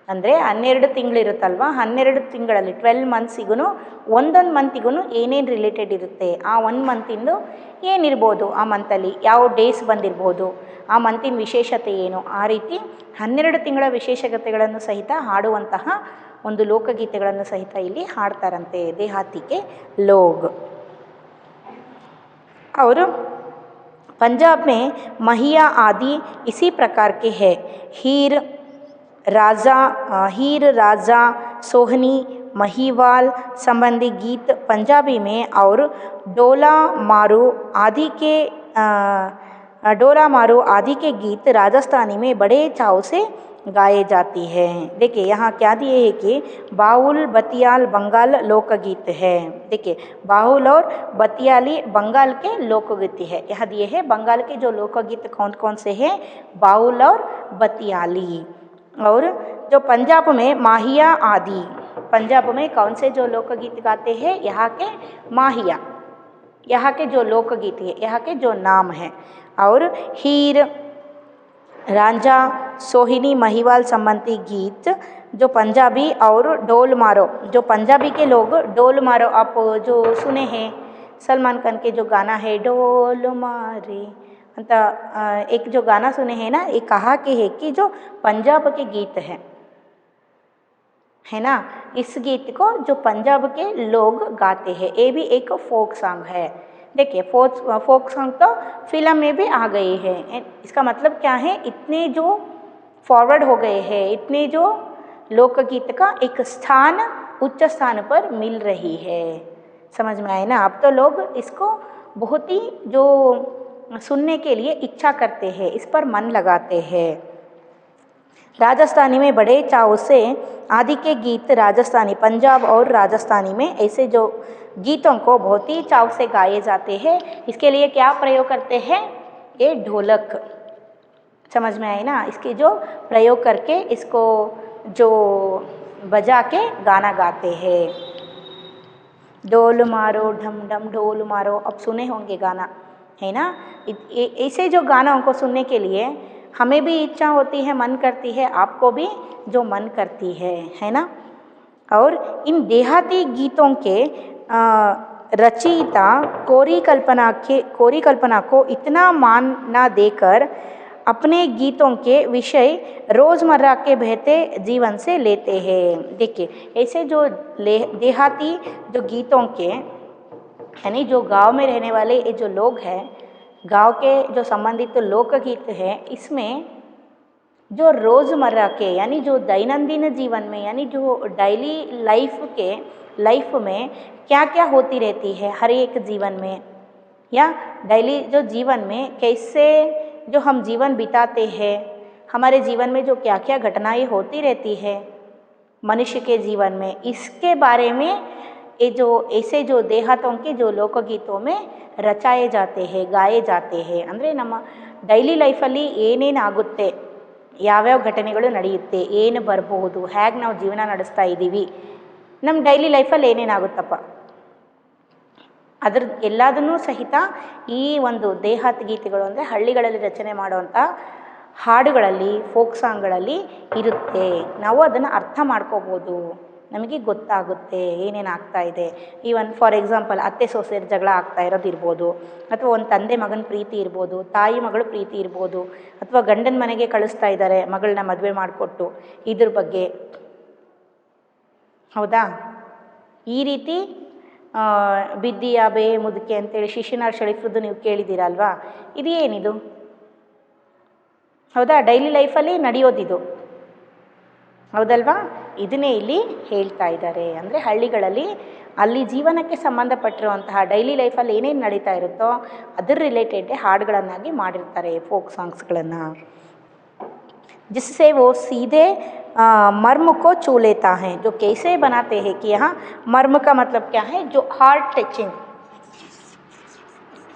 ಅಂದರೆ 12 ತಿಂಗಳಿರುತ್ತಲ್ವ, 12 ತಿಂಗಳಲ್ಲಿ 12 ಮಂತ್ಸಿಗೂ ಒಂದೊಂದು ಮಂತಿಗೂ ಏನೇನು ರಿಲೇಟೆಡ್ ಇರುತ್ತೆ, ಆ ಒಂದು ಮಂತಿಂದು ಏನಿರ್ಬೋದು, ಆ ಮಂತಲ್ಲಿ ಯಾವ ಡೇಸ್ ಬಂದಿರ್ಬೋದು, ಆ ಮಂತಿನ ವಿಶೇಷತೆ ಏನು, ಆ ರೀತಿ 12 ತಿಂಗಳ ವಿಶೇಷತೆಗಳನ್ನು ಸಹಿತ ಹಾಡುವಂತಹ ಒಂದು ಲೋಕಗೀತೆಗಳನ್ನು ಸಹಿತ ಇಲ್ಲಿ ಹಾಡ್ತಾರಂತೆ ದೇಹಾತಿಗೆ ಲೋಗ್. और पंजाब में महिया आदि इसी प्रकार के है. हीर राजा सोहनी महिवाल संबंधी गीत पंजाबी में और डोला मारू आदि के गीत राजस्थानी में बड़े चाव से गाए जाती है. देखिए यहाँ क्या दिए है कि बाउल बतियाल बंगाल लोकगीत है. देखिए बाउल और बतियाली बंगाल के लोकगीत है. यहाँ दिए है बंगाल के जो लोकगीत कौन कौन से हैं, बाउल और बतियाली. और जो पंजाब में माहिया आदि, पंजाब में कौन से जो लोकगीत गाते हैं, यहाँ के माहिया, यहाँ के जो लोकगीत है, यहाँ के जो नाम हैं. और हीर रांझा सोहिनी महिवाल संबंधी गीत जो पंजाबी, और डोल मारो, जो पंजाबी के लोग डोल मारो, आप जो सुने हैं सलमान खान के जो गाना है डोल मारे अंत, एक जो गाना सुने हैं ना, ये कहा के है कि जो पंजाब के गीत हैं, है ना, इस गीत को जो पंजाब के लोग गाते हैं, ये भी एक फोक सॉन्ग है. देखिए फोक सॉन्ग तो फिल्म में भी आ गए हैं. इसका मतलब क्या है, इतने जो फॉरवर्ड हो गए हैं, इतने जो लोकगीत का एक स्थान उच्च स्थान पर मिल रही है. समझ में आए ना. अब तो लोग इसको बहुत ही जो सुनने के लिए इच्छा करते हैं, इस पर मन लगाते हैं. राजस्थानी में बड़े चाव से आदि के गीत राजस्थानी, पंजाब और राजस्थानी में ऐसे जो गीतों को बहुत ही चाव से गाए जाते हैं. इसके लिए क्या प्रयोग करते हैं, ये ढोलक. समझ में आए ना. इसके जो प्रयोग करके इसको जो बजा के गाना गाते हैं. ढोल मारो ढम ढम ढोल मारो, अब सुने होंगे गाना, है ना. ऐसे जो गानों को सुनने के लिए हमें भी इच्छा होती है, मन करती है, आपको भी जो मन करती है ना. और इन देहाती गीतों के रचयिता कोरी कल्पना को इतना मान ना देकर अपने गीतों के विषय रोज़मर्रा के बहते जीवन से लेते हैं. देखिए ऐसे जो देहाती जो गीतों के, यानी जो गांव में रहने वाले ये जो लोग हैं, गांव के जो संबंधित तो लोकगीत हैं, इसमें जो रोज़मर्रा के यानी जो दैनंदिन जीवन में, यानी जो डेली लाइफ में क्या क्या होती रहती है हर एक जीवन में, या डेली जो जीवन में कैसे जो हम जीवन बिताते हैं, हमारे जीवन में जो क्या क्या घटनाएं होती रहती है मनुष्य के जीवन में, इसके बारे में ये जो ऐसे जो देहातों के जो लोकगीतों में रचाए जाते हैं, गाए जाते हैं. ಅಂದರೆ ನಮ್ಮ ಡೈಲಿ ಲೈಫಲ್ಲಿ ಏನೇನು ಆಗುತ್ತೆ, ಯಾವ್ಯಾವ ಘಟನೆಗಳು ನಡೆಯುತ್ತೆ, ಏನು ಬರಬಹುದು, ಹೇಗೆ ನಾವು ಜೀವನ ನಡೆಸ್ತಾ ಇದ್ದೀವಿ, ನಮ್ಮ ಡೈಲಿ ಲೈಫಲ್ಲಿ ಏನೇನಾಗುತ್ತಪ್ಪ, ಅದ್ರ ಎಲ್ಲದನ್ನೂ ಸಹಿತ ಈ ಒಂದು ದೇಹಾತ್ ಗೀತೆಗಳು ಅಂದರೆ ಹಳ್ಳಿಗಳಲ್ಲಿ ರಚನೆ ಮಾಡುವಂಥ ಹಾಡುಗಳಲ್ಲಿ, ಫೋಕ್ ಸಾಂಗ್ಗಳಲ್ಲಿ ಇರುತ್ತೆ. ನಾವು ಅದನ್ನು ಅರ್ಥ ಮಾಡ್ಕೋಬೋದು, ನಮಗೆ ಗೊತ್ತಾಗುತ್ತೆ ಏನೇನು ಆಗ್ತಾ ಇದೆ. ಈವನ್ ಫಾರ್ ಎಕ್ಸಾಂಪಲ್ ಅತ್ತೆ ಸೊಸೆಯರ ಜಗಳ ಆಗ್ತಾ ಇರೋದಿರ್ಬೋದು, ಅಥವಾ ಒಂದು ತಂದೆ ಮಗನ ಪ್ರೀತಿ ಇರ್ಬೋದು, ತಾಯಿ ಮಗಳು ಪ್ರೀತಿ ಇರ್ಬೋದು, ಅಥವಾ ಗಂಡನ ಮನೆಗೆ ಕಳಿಸ್ತಾ ಇದ್ದಾರೆ ಮಗಳನ್ನ ಮದುವೆ ಮಾಡಿಕೊಟ್ಟು, ಇದ್ರ ಬಗ್ಗೆ, ಹೌದಾ. ಈ ರೀತಿ ಬಿದ್ದಿಯಾ ಬೇ ಮುದುಕೆ ಅಂತೇಳಿ ಶಿಶಿನಾರ್ ಶರೀಫ್ರದ್ದು ನೀವು ಕೇಳಿದ್ದೀರಾ ಅಲ್ವಾ. ಇದು ಏನಿದು, ಹೌದಾ, ಡೈಲಿ ಲೈಫಲ್ಲಿ ನಡೆಯೋದಿದು, ಹೌದಲ್ವಾ. ಇದನ್ನೇ ಇಲ್ಲಿ ಹೇಳ್ತಾ ಇದ್ದಾರೆ. ಅಂದರೆ ಹಳ್ಳಿಗಳಲ್ಲಿ ಅಲ್ಲಿ ಜೀವನಕ್ಕೆ ಸಂಬಂಧಪಟ್ಟಿರುವಂತಹ ಡೈಲಿ ಲೈಫಲ್ಲಿ ಏನೇನು ನಡೀತಾ ಇರುತ್ತೋ ಅದ್ರ ರಿಲೇಟೆಡ್ ಹಾಡುಗಳನ್ನಾಗಿ ಮಾಡಿರ್ತಾರೆ ಫೋಕ್ ಸಾಂಗ್ಸ್ಗಳನ್ನು. जिससे वो सीधे मर्म को छू लेता है. जो कैसे बनाते हैं कि यहाँ मर्म का मतलब क्या है, जो हार्ट टचिंग,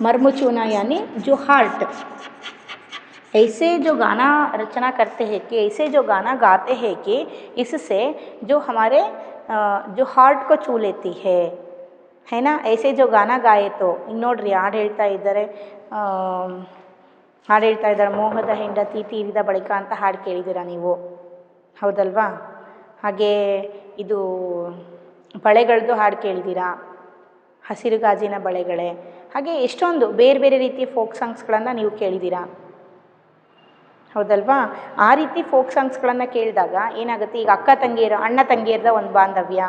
मर्म छूना यानी जो हार्ट, ऐसे जो गाना रचना करते हैं कि ऐसे जो गाना गाते हैं कि इससे जो हमारे जो हार्ट को छू लेती है ना. ऐसे जो गाना गाए तो नोड्री ಹಾಡು ಹೇಳ್ತಾ ಇದ್ದಾರೆ, ಮೋಹದ ಹೆಂಡತಿ ತೀರಿದ ಬಳಿಕ ಅಂತ ಹಾಡು ಕೇಳಿದ್ದೀರಾ ನೀವು, ಹೌದಲ್ವಾ. ಹಾಗೆ ಇದು ಬಳೆಗಳದ್ದು ಹಾಡು ಕೇಳಿದ್ದೀರಾ, ಹಸಿರು ಗಾಜಿನ ಬಳೆಗಳೇ, ಹಾಗೆ ಎಷ್ಟೊಂದು ಬೇರೆ ಬೇರೆ ರೀತಿಯ ಫೋಕ್ ಸಾಂಗ್ಸ್ಗಳನ್ನು ನೀವು ಕೇಳಿದ್ದೀರಾ, ಹೌದಲ್ವಾ? ಆ ರೀತಿ ಫೋಕ್ ಸಾಂಗ್ಸ್ಗಳನ್ನು ಕೇಳಿದಾಗ ಏನಾಗುತ್ತೆ, ಈಗ ಅಕ್ಕ ತಂಗಿಯರು ಅಣ್ಣ ತಂಗಿಯರದ ಒಂದು ಬಾಂಧವ್ಯ,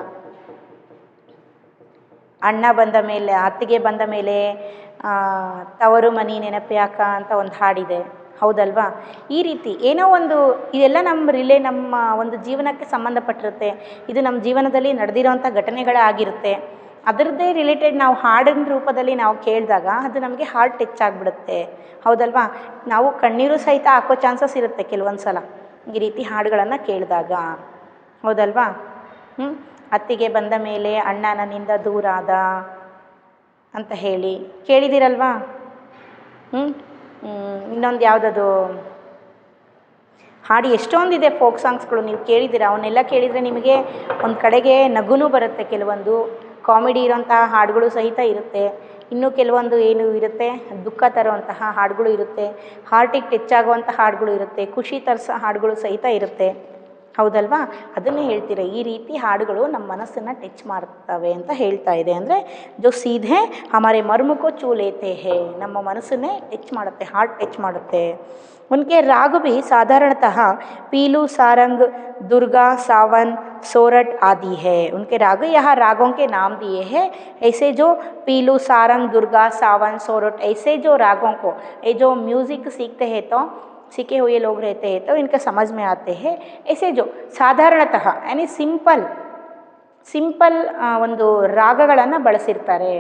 ಅಣ್ಣ ಬಂದ ಮೇಲೆ ಅತ್ತಿಗೆ ಬಂದ ಮೇಲೆ ತವರು ಮನಿ ನೆನಪ್ಯಾಕ ಅಂತ ಒಂದು ಹಾಡಿದೆ, ಹೌದಲ್ವಾ? ಈ ರೀತಿ ಏನೋ ಒಂದು ಇದೆಲ್ಲ ನಮ್ಮ ಒಂದು ಜೀವನಕ್ಕೆ ಸಂಬಂಧಪಟ್ಟಿರುತ್ತೆ. ಇದು ನಮ್ಮ ಜೀವನದಲ್ಲಿ ನಡೆದಿರೋಂಥ ಘಟನೆಗಳಾಗಿರುತ್ತೆ. ಅದರದ್ದೇ ರಿಲೇಟೆಡ್ ನಾವು ಹಾಡಿನ ರೂಪದಲ್ಲಿ ನಾವು ಕೇಳಿದಾಗ ಅದು ನಮಗೆ ಹಾರ್ಟ್ ಟಚ್ ಆಗಿಬಿಡುತ್ತೆ, ಹೌದಲ್ವಾ? ನಾವು ಕಣ್ಣೀರು ಸಹಿತ ಹಾಕೋ ಚಾನ್ಸಸ್ ಇರುತ್ತೆ ಕೆಲವೊಂದು ಸಲ ಈ ರೀತಿ ಹಾಡುಗಳನ್ನು ಕೇಳಿದಾಗ, ಹೌದಲ್ವಾ? ಅತ್ತಿಗೆ ಬಂದ ಮೇಲೆ ಅಣ್ಣ ನನ್ನಿಂದ ದೂರ ಆದ ಅಂತ ಹೇಳಿ ಕೇಳಿದಿರಲ್ವಾ? ಇನ್ನೊಂದು ಯಾವುದದು ಹಾಡು, ಎಷ್ಟೊಂದಿದೆ ಫೋಕ್ ಸಾಂಗ್ಸ್ಗಳು, ನೀವು ಕೇಳಿದ್ದೀರ. ಅವನ್ನೆಲ್ಲ ಕೇಳಿದರೆ ನಿಮಗೆ ಒಂದು ಕಡೆಗೆ ನಗುನೂ ಬರುತ್ತೆ, ಕೆಲವೊಂದು ಕಾಮಿಡಿ ಇರೋಂಥ ಹಾಡುಗಳು ಸಹಿತ ಇರುತ್ತೆ, ಇನ್ನೂ ಕೆಲವೊಂದು ಏನು ಇರುತ್ತೆ ದುಃಖ ತರುವಂತಹ ಹಾಡುಗಳು ಇರುತ್ತೆ, ಹಾರ್ಟಿಗೆ ಟಚ್ ಆಗುವಂಥ ಹಾಡುಗಳು ಇರುತ್ತೆ, ಖುಷಿ ತರಿಸೋ ಹಾಡುಗಳು ಸಹಿತ ಇರುತ್ತೆ, ಹೌದಲ್ವಾ? ಅದನ್ನೇ ಹೇಳ್ತೀರ, ಈ ರೀತಿ ಹಾಡುಗಳು ನಮ್ಮ ಮನಸ್ಸನ್ನು ಟಚ್ ಮಾಡ್ತವೆ ಅಂತ ಹೇಳ್ತಾ ಇದೆ. ಅಂದರೆ ಜೋ ಸೀಧೆ ಹಮಾರೆ ಮರ್ಮಕೋ ಚೂ ಲೇತೆ ಹೇ, ನಮ್ಮ ಮನಸ್ಸನ್ನೇ ಟಚ್ ಮಾಡುತ್ತೆ, ಹಾರ್ಟ್ ಟಚ್ ಮಾಡುತ್ತೆ. उनके राग भी साधारणतः पीलू, सारंग, दुर्गा, सावन, सोरठ आदि है. उनके राग, यहाँ रागों के नाम दिए हैं. ऐसे जो पीलू, सारंग, दुर्गा, सावन, सोरठ, ऐसे जो रागों को ये जो म्यूज़िक सीखते हैं तो सीखे हुए लोग रहते हैं तो इनका समझ में आते हैं. ऐसे जो साधारणतः यानी ಸಿಂಪಲ್ ಒಂದು ರಾಗಗಳನ್ನು ಬಳಸಿರ್ತಾರೆ.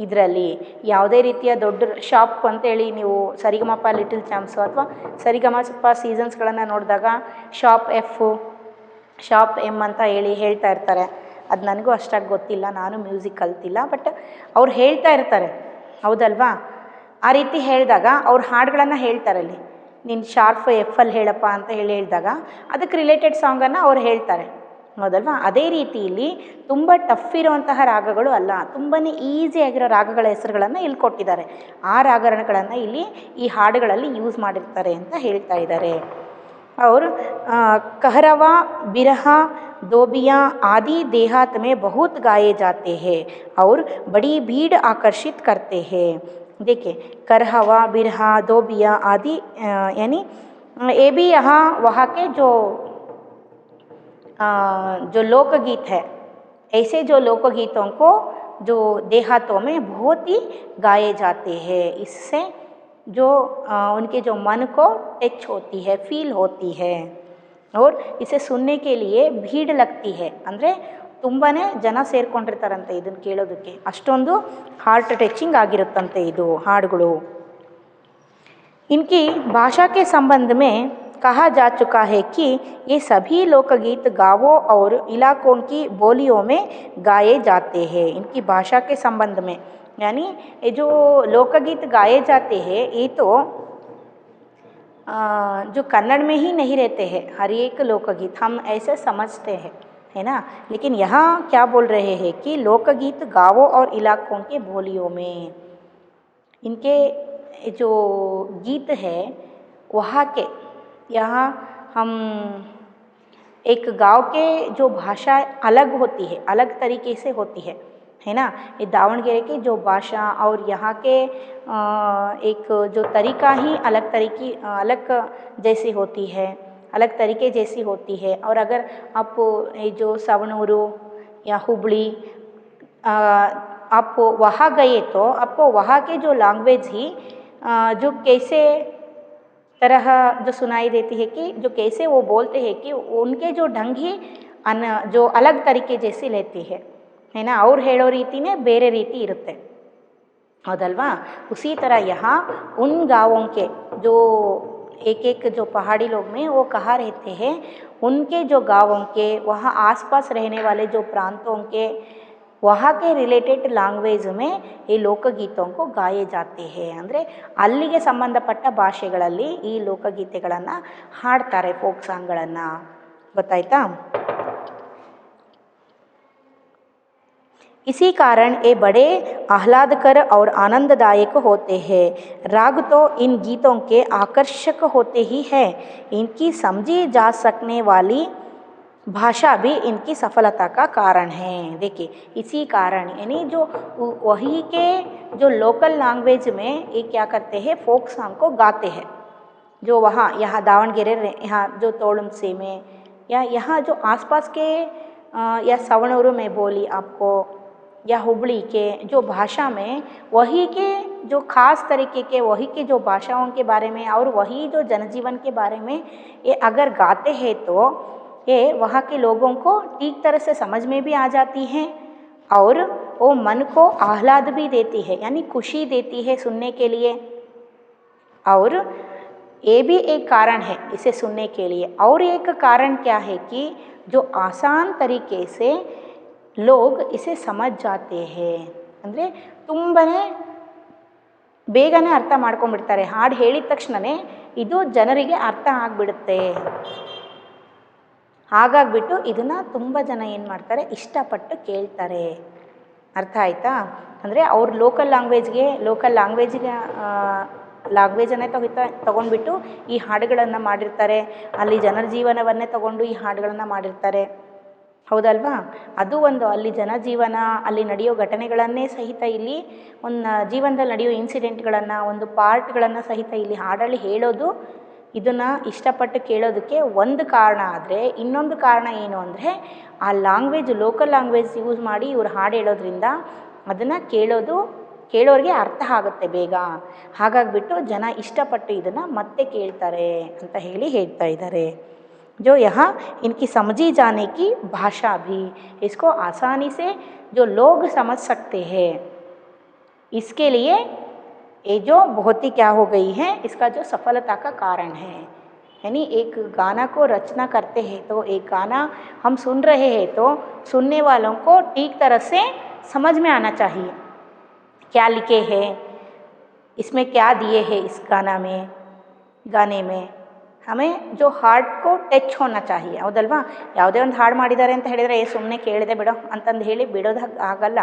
ಇದರಲ್ಲಿ ಯಾವುದೇ ರೀತಿಯ ದೊಡ್ಡ ಶಾಪ್ ಅಂತೇಳಿ ನೀವು ಸರಿಗಮಪ ಲಿಟಲ್ ಚಾಂಪ್ಸು ಅಥವಾ ಸರಿಗಮಪ ಸೀಸನ್ಸ್ಗಳನ್ನು ನೋಡಿದಾಗ ಶಾಪ್ ಎಫ್, ಶಾಪ್ ಎಮ್ ಅಂತ ಹೇಳ್ತಾ ಇರ್ತಾರೆ. ಅದು ನನಗೂ ಅಷ್ಟಾಗಿ ಗೊತ್ತಿಲ್ಲ, ನಾನು ಮ್ಯೂಸಿಕ್ ಕಲ್ತಿಲ್ಲ, ಬಟ್ ಅವ್ರು ಹೇಳ್ತಾ ಇರ್ತಾರೆ, ಹೌದಲ್ವಾ? ಆ ರೀತಿ ಹೇಳಿದಾಗ ಅವ್ರ ಹಾಡುಗಳನ್ನು ಹೇಳ್ತಾರೆ, ಅಲ್ಲಿ ನೀನು ಶಾರ್ಪ್ ಎಫಲ್ಲಿ ಹೇಳಪ್ಪ ಅಂತ ಹೇಳಿದಾಗ ಅದಕ್ಕೆ ರಿಲೇಟೆಡ್ ಸಾಂಗನ್ನು ಅವ್ರು ಹೇಳ್ತಾರೆ, ಹೌದಲ್ವಾ? ಅದೇ ರೀತಿಯಲ್ಲಿ ತುಂಬ ಟಫ್ ಇರುವಂತಹ ರಾಗಗಳು ಅಲ್ಲ, ತುಂಬಾ ಈಸಿಯಾಗಿರೋ ರಾಗಗಳ ಹೆಸರುಗಳನ್ನು ಇಲ್ಲಿ ಕೊಟ್ಟಿದ್ದಾರೆ. ಆ ರಾಗಗಳನ್ನು ಇಲ್ಲಿ ಈ ಹಾಡುಗಳಲ್ಲಿ ಯೂಸ್ ಮಾಡಿರ್ತಾರೆ ಅಂತ ಹೇಳ್ತಾ ಇದ್ದಾರೆ. और कहरवा, बिरहा, दोबिया आदि देहात में बहुत गाए जाते हैं और बड़ी भीड़ आकर्षित करते हैं. देखिए, करहवा, बिरहा, दोबिया आदि यानी ये भी यहाँ वहाँ के जो लोकगीत है, ऐसे जो लोकगीतों को जो देहातों में बहुत ही गाए जाते हैं. इससे जो उनके जो मन को टच होती है, फील होती है और इसे सुनने के लिए भीड़ लगती है. ಅಂದರೆ ತುಂಬಾ ಜನ ಸೇರ್ಕೊಂಡಿರ್ತಾರಂತೆ ಇದನ್ನು ಕೇಳೋದಕ್ಕೆ, ಅಷ್ಟೊಂದು ಹಾರ್ಟ್ ಟಚಿಂಗ್ ಆಗಿರುತ್ತಂತೆ ಇದು ಹಾಡುಗಳು. इनकी भाषा के संबंध में कहा जा चुका है कि ये सभी लोकगीत गाँवों और इलाकों की बोलियों में गाए जाते हैं. इनकी भाषा के संबंध में यानी ये जो लोकगीत गाए जाते हैं ये तो जो कन्नड़ में ही नहीं रहते हैं. हर एक लोकगीत हम ऐसे समझते हैं, है ना, लेकिन यहाँ क्या बोल रहे हैं कि लोकगीत गाँवों और इलाकों के बोलियों में इनके जो गीत है वहाँ के, यहाँ हम एक गांव के जो भाषा अलग होती है, अलग तरीके से होती है ना. ये दावणगेरे की जो भाषा और यहाँ के एक जो तरीका ही अलग जैसी होती है, अलग तरीके जैसी होती है. और अगर आप ये जो सवणूरू या हुबली आप वहाँ गए तो आपको वहाँ के जो लैंग्वेज ही जो कैसे तरह जो सुनाई देती है कि जो कैसे वो बोलते हैं कि उनके जो ढंग ही जो अलग तरीके जैसी लेती है ना. ಅವ್ರು ಹೇಳೋ ರೀತಿನೇ ಬೇರೆ ರೀತಿ ಇರುತ್ತೆ, ಹೌದಲ್ವಾ? उसी तरह यहाँ उन गाँवों के जो एक जो पहाड़ी लोग में वो कहाँ रहते हैं, उनके जो गाँवों के वहाँ आसपास रहने वाले जो प्रांतों के वहाँ के रिलेटेड लैंग्वेज में ಈ ಲೋಕಗೀತೋಂಕು ಗಾಯೆ ಜಾತೆ ಹೇ. ಅಂದರೆ ಅಲ್ಲಿಗೆ ಸಂಬಂಧಪಟ್ಟ ಭಾಷೆಗಳಲ್ಲಿ ಈ ಲೋಕಗೀತೆಗಳನ್ನು ಹಾಡ್ತಾರೆ, ಫೋಕ್ ಸಾಂಗ್ಗಳನ್ನು. ಗೊತ್ತಾಯ್ತಾ? इसी कारण ये बड़े आह्लादकर और आनंददायक होते हैं. राग तो इन गीतों के आकर्षक होते ही हैं, इनकी समझी जा सकने वाली भाषा भी इनकी सफलता का कारण है. देखिए, इसी कारण यानी जो वही के जो लोकल लैंग्वेज में ये क्या करते हैं, फोक सॉन्ग को गाते हैं, जो वहाँ यहाँ दावणगेरे यहाँ जो तोड़ुमसी में या यहाँ जो आसपास के या सवणूर में बोली आपको या हुबली के जो भाषा में वही के जो ख़ास तरीके के वही के जो भाषाओं के बारे में और वही जो जनजीवन के बारे में ये अगर गाते हैं तो ये वहाँ के लोगों को ठीक तरह से समझ में भी आ जाती हैं और वो मन को आह्लाद भी देती है, यानी खुशी देती है सुनने के लिए। और ये भी एक कारण है इसे सुनने के लिए। और एक कारण क्या है कि जो आसान तरीके से लोग इसे समझ जाते हैं, ಅಂದರೆ ತುಂಬನೇ ಬೇಗನೆ ಅರ್ಥ ಮಾಡ್ಕೊಂಡ್ಬಿಡ್ತಾರೆ। ಹಾಡು ಹೇಳಿದ ತಕ್ಷಣವೇ ಇದು ಜನರಿಗೆ ಅರ್ಥ ಆಗಿಬಿಡುತ್ತೆ। ಹಾಗಾಗ್ಬಿಟ್ಟು ಇದನ್ನು ತುಂಬ ಜನ ಏನು ಮಾಡ್ತಾರೆ, ಇಷ್ಟಪಟ್ಟು ಕೇಳ್ತಾರೆ। ಅರ್ಥ ಆಯಿತಾ? ಅಂದರೆ ಅವ್ರ ಲೋಕಲ್ ಲ್ಯಾಂಗ್ವೇಜ್ಗೆ ಲ್ಯಾಂಗ್ವೇಜನ್ನೇ ತಗೊಂಡ್ಬಿಟ್ಟು ಈ ಹಾಡುಗಳನ್ನು ಮಾಡಿರ್ತಾರೆ, ಅಲ್ಲಿ ಜನರ ಜೀವನವನ್ನೇ ತಗೊಂಡು ಈ ಹಾಡುಗಳನ್ನು ಮಾಡಿರ್ತಾರೆ, ಹೌದಲ್ವಾ? ಅದು ಒಂದು ಅಲ್ಲಿ ಜನಜೀವನ, ಅಲ್ಲಿ ನಡೆಯೋ ಘಟನೆಗಳನ್ನೇ ಸಹಿತ ಇಲ್ಲಿ ಒಂದು ಜೀವನದಲ್ಲಿ ನಡೆಯೋ ಇನ್ಸಿಡೆಂಟ್ಗಳನ್ನು ಒಂದು ಪಾರ್ಟ್ಗಳನ್ನು ಸಹಿತ ಇಲ್ಲಿ ಹಾಡಲ್ಲಿ ಹೇಳೋದು, ಇದನ್ನು ಇಷ್ಟಪಟ್ಟು ಕೇಳೋದಕ್ಕೆ ಒಂದು ಕಾರಣ. ಆದರೆ ಇನ್ನೊಂದು ಕಾರಣ ಏನು ಅಂದರೆ ಆ ಲೋಕಲ್ ಲ್ಯಾಂಗ್ವೇಜ್ ಯೂಸ್ ಮಾಡಿ ಇವರು ಹಾಡು ಹೇಳೋದ್ರಿಂದ ಅದನ್ನು ಕೇಳೋರಿಗೆ ಅರ್ಥ ಆಗುತ್ತೆ ಬೇಗ, ಹಾಗಾಗಿಬಿಟ್ಟು ಜನ ಇಷ್ಟಪಟ್ಟು ಇದನ್ನು ಮತ್ತೆ ಕೇಳ್ತಾರೆ ಅಂತ ಹೇಳ್ತಾ ಇದ್ದಾರೆ। जो यहाँ इनकी समझी जाने की भाषा भी, इसको आसानी से जो लोग समझ सकते हैं, इसके लिए ये जो बहुत ही क्या हो गई है, इसका जो सफलता का कारण है। यानी एक गाना को रचना करते हैं तो एक गाना हम सुन रहे हैं तो सुनने वालों को ठीक तरह से समझ में आना चाहिए क्या लिखे हैं, इसमें क्या दिए हैं। इस गाने में हमें जो हार्ट को ಟಚ್ होना चाहिए, ಹೌದಲ್ವಾ? ಯಾವುದೇ ಒಂದು ಹಾಡು ಮಾಡಿದ್ದಾರೆ ಅಂತ ಹೇಳಿದರೆ ಸುಮ್ಮನೆ ಕೇಳಿದೆ ಬಿಡೋ ಅಂತಂದು ಹೇಳಿ ಬಿಡೋದು ಆಗಲ್ಲ।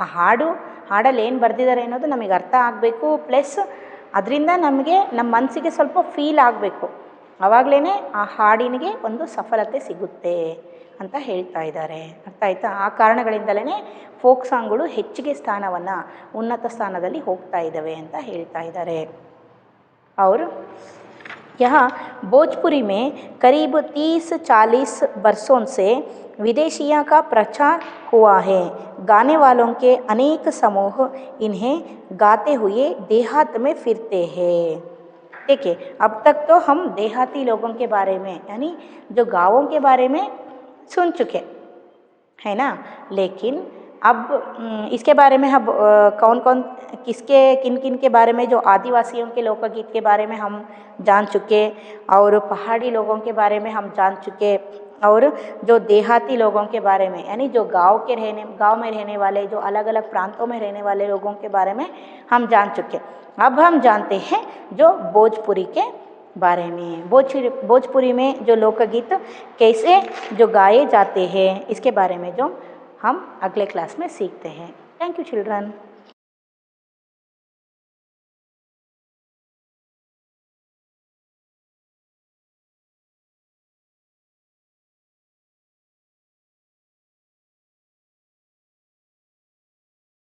ಆ ಹಾಡಲ್ಲಿ ಏನು ಬರೆದಿದ್ದಾರೆ ಅನ್ನೋದು ನಮಗೆ ಅರ್ಥ ಆಗಬೇಕು, ಪ್ಲಸ್ ಅದರಿಂದ ನಮಗೆ ನಮ್ಮ ಮನಸ್ಸಿಗೆ ಸ್ವಲ್ಪ ಫೀಲ್ ಆಗಬೇಕು, ಆವಾಗಲೇ ಆ ಹಾಡಿನಿಗೆ ಒಂದು ಸಫಲತೆ ಸಿಗುತ್ತೆ ಅಂತ ಹೇಳ್ತಾ ಇದ್ದಾರೆ। ಅರ್ಥ ಆಯಿತಾ? ಆ ಕಾರಣಗಳಿಂದಲೇ ಫೋಕ್ ಸಾಂಗ್ಗಳು ಹೆಚ್ಚಿಗೆ ಸ್ಥಾನವನ್ನು ಉನ್ನತ ಸ್ಥಾನದಲ್ಲಿ ಹೋಗ್ತಾ ಇದ್ದಾವೆ ಅಂತ ಹೇಳ್ತಾ ಇದ್ದಾರೆ ಅವರು। यहाँ भोजपुरी में करीब 30-40 बरसों से विदेशियों का प्रचार हुआ है। गाने वालों के अनेक समूह इन्हें गाते हुए देहात में फिरते हैं। देखिए, अब तक तो हम देहाती लोगों के बारे में यानी जो गाँवों के बारे में सुन चुके है ना, लेकिन अब इसके बारे में हम किन किन के बारे में, जो आदिवासियों के लोकगीत के बारे में हम जान चुके और पहाड़ी लोगों के बारे में हम जान चुके और जो देहाती लोगों के बारे में यानी जो गांव में रहने वाले, जो अलग अलग प्रांतों में रहने वाले लोगों के बारे में हम जान चुके। अब हम जानते हैं जो भोजपुरी के बारे में। भोजपुरी में जो लोकगीत कैसे जो गाए जाते हैं, इसके बारे में जो हम अगले क्लास में सीखते हैं। Thank you children.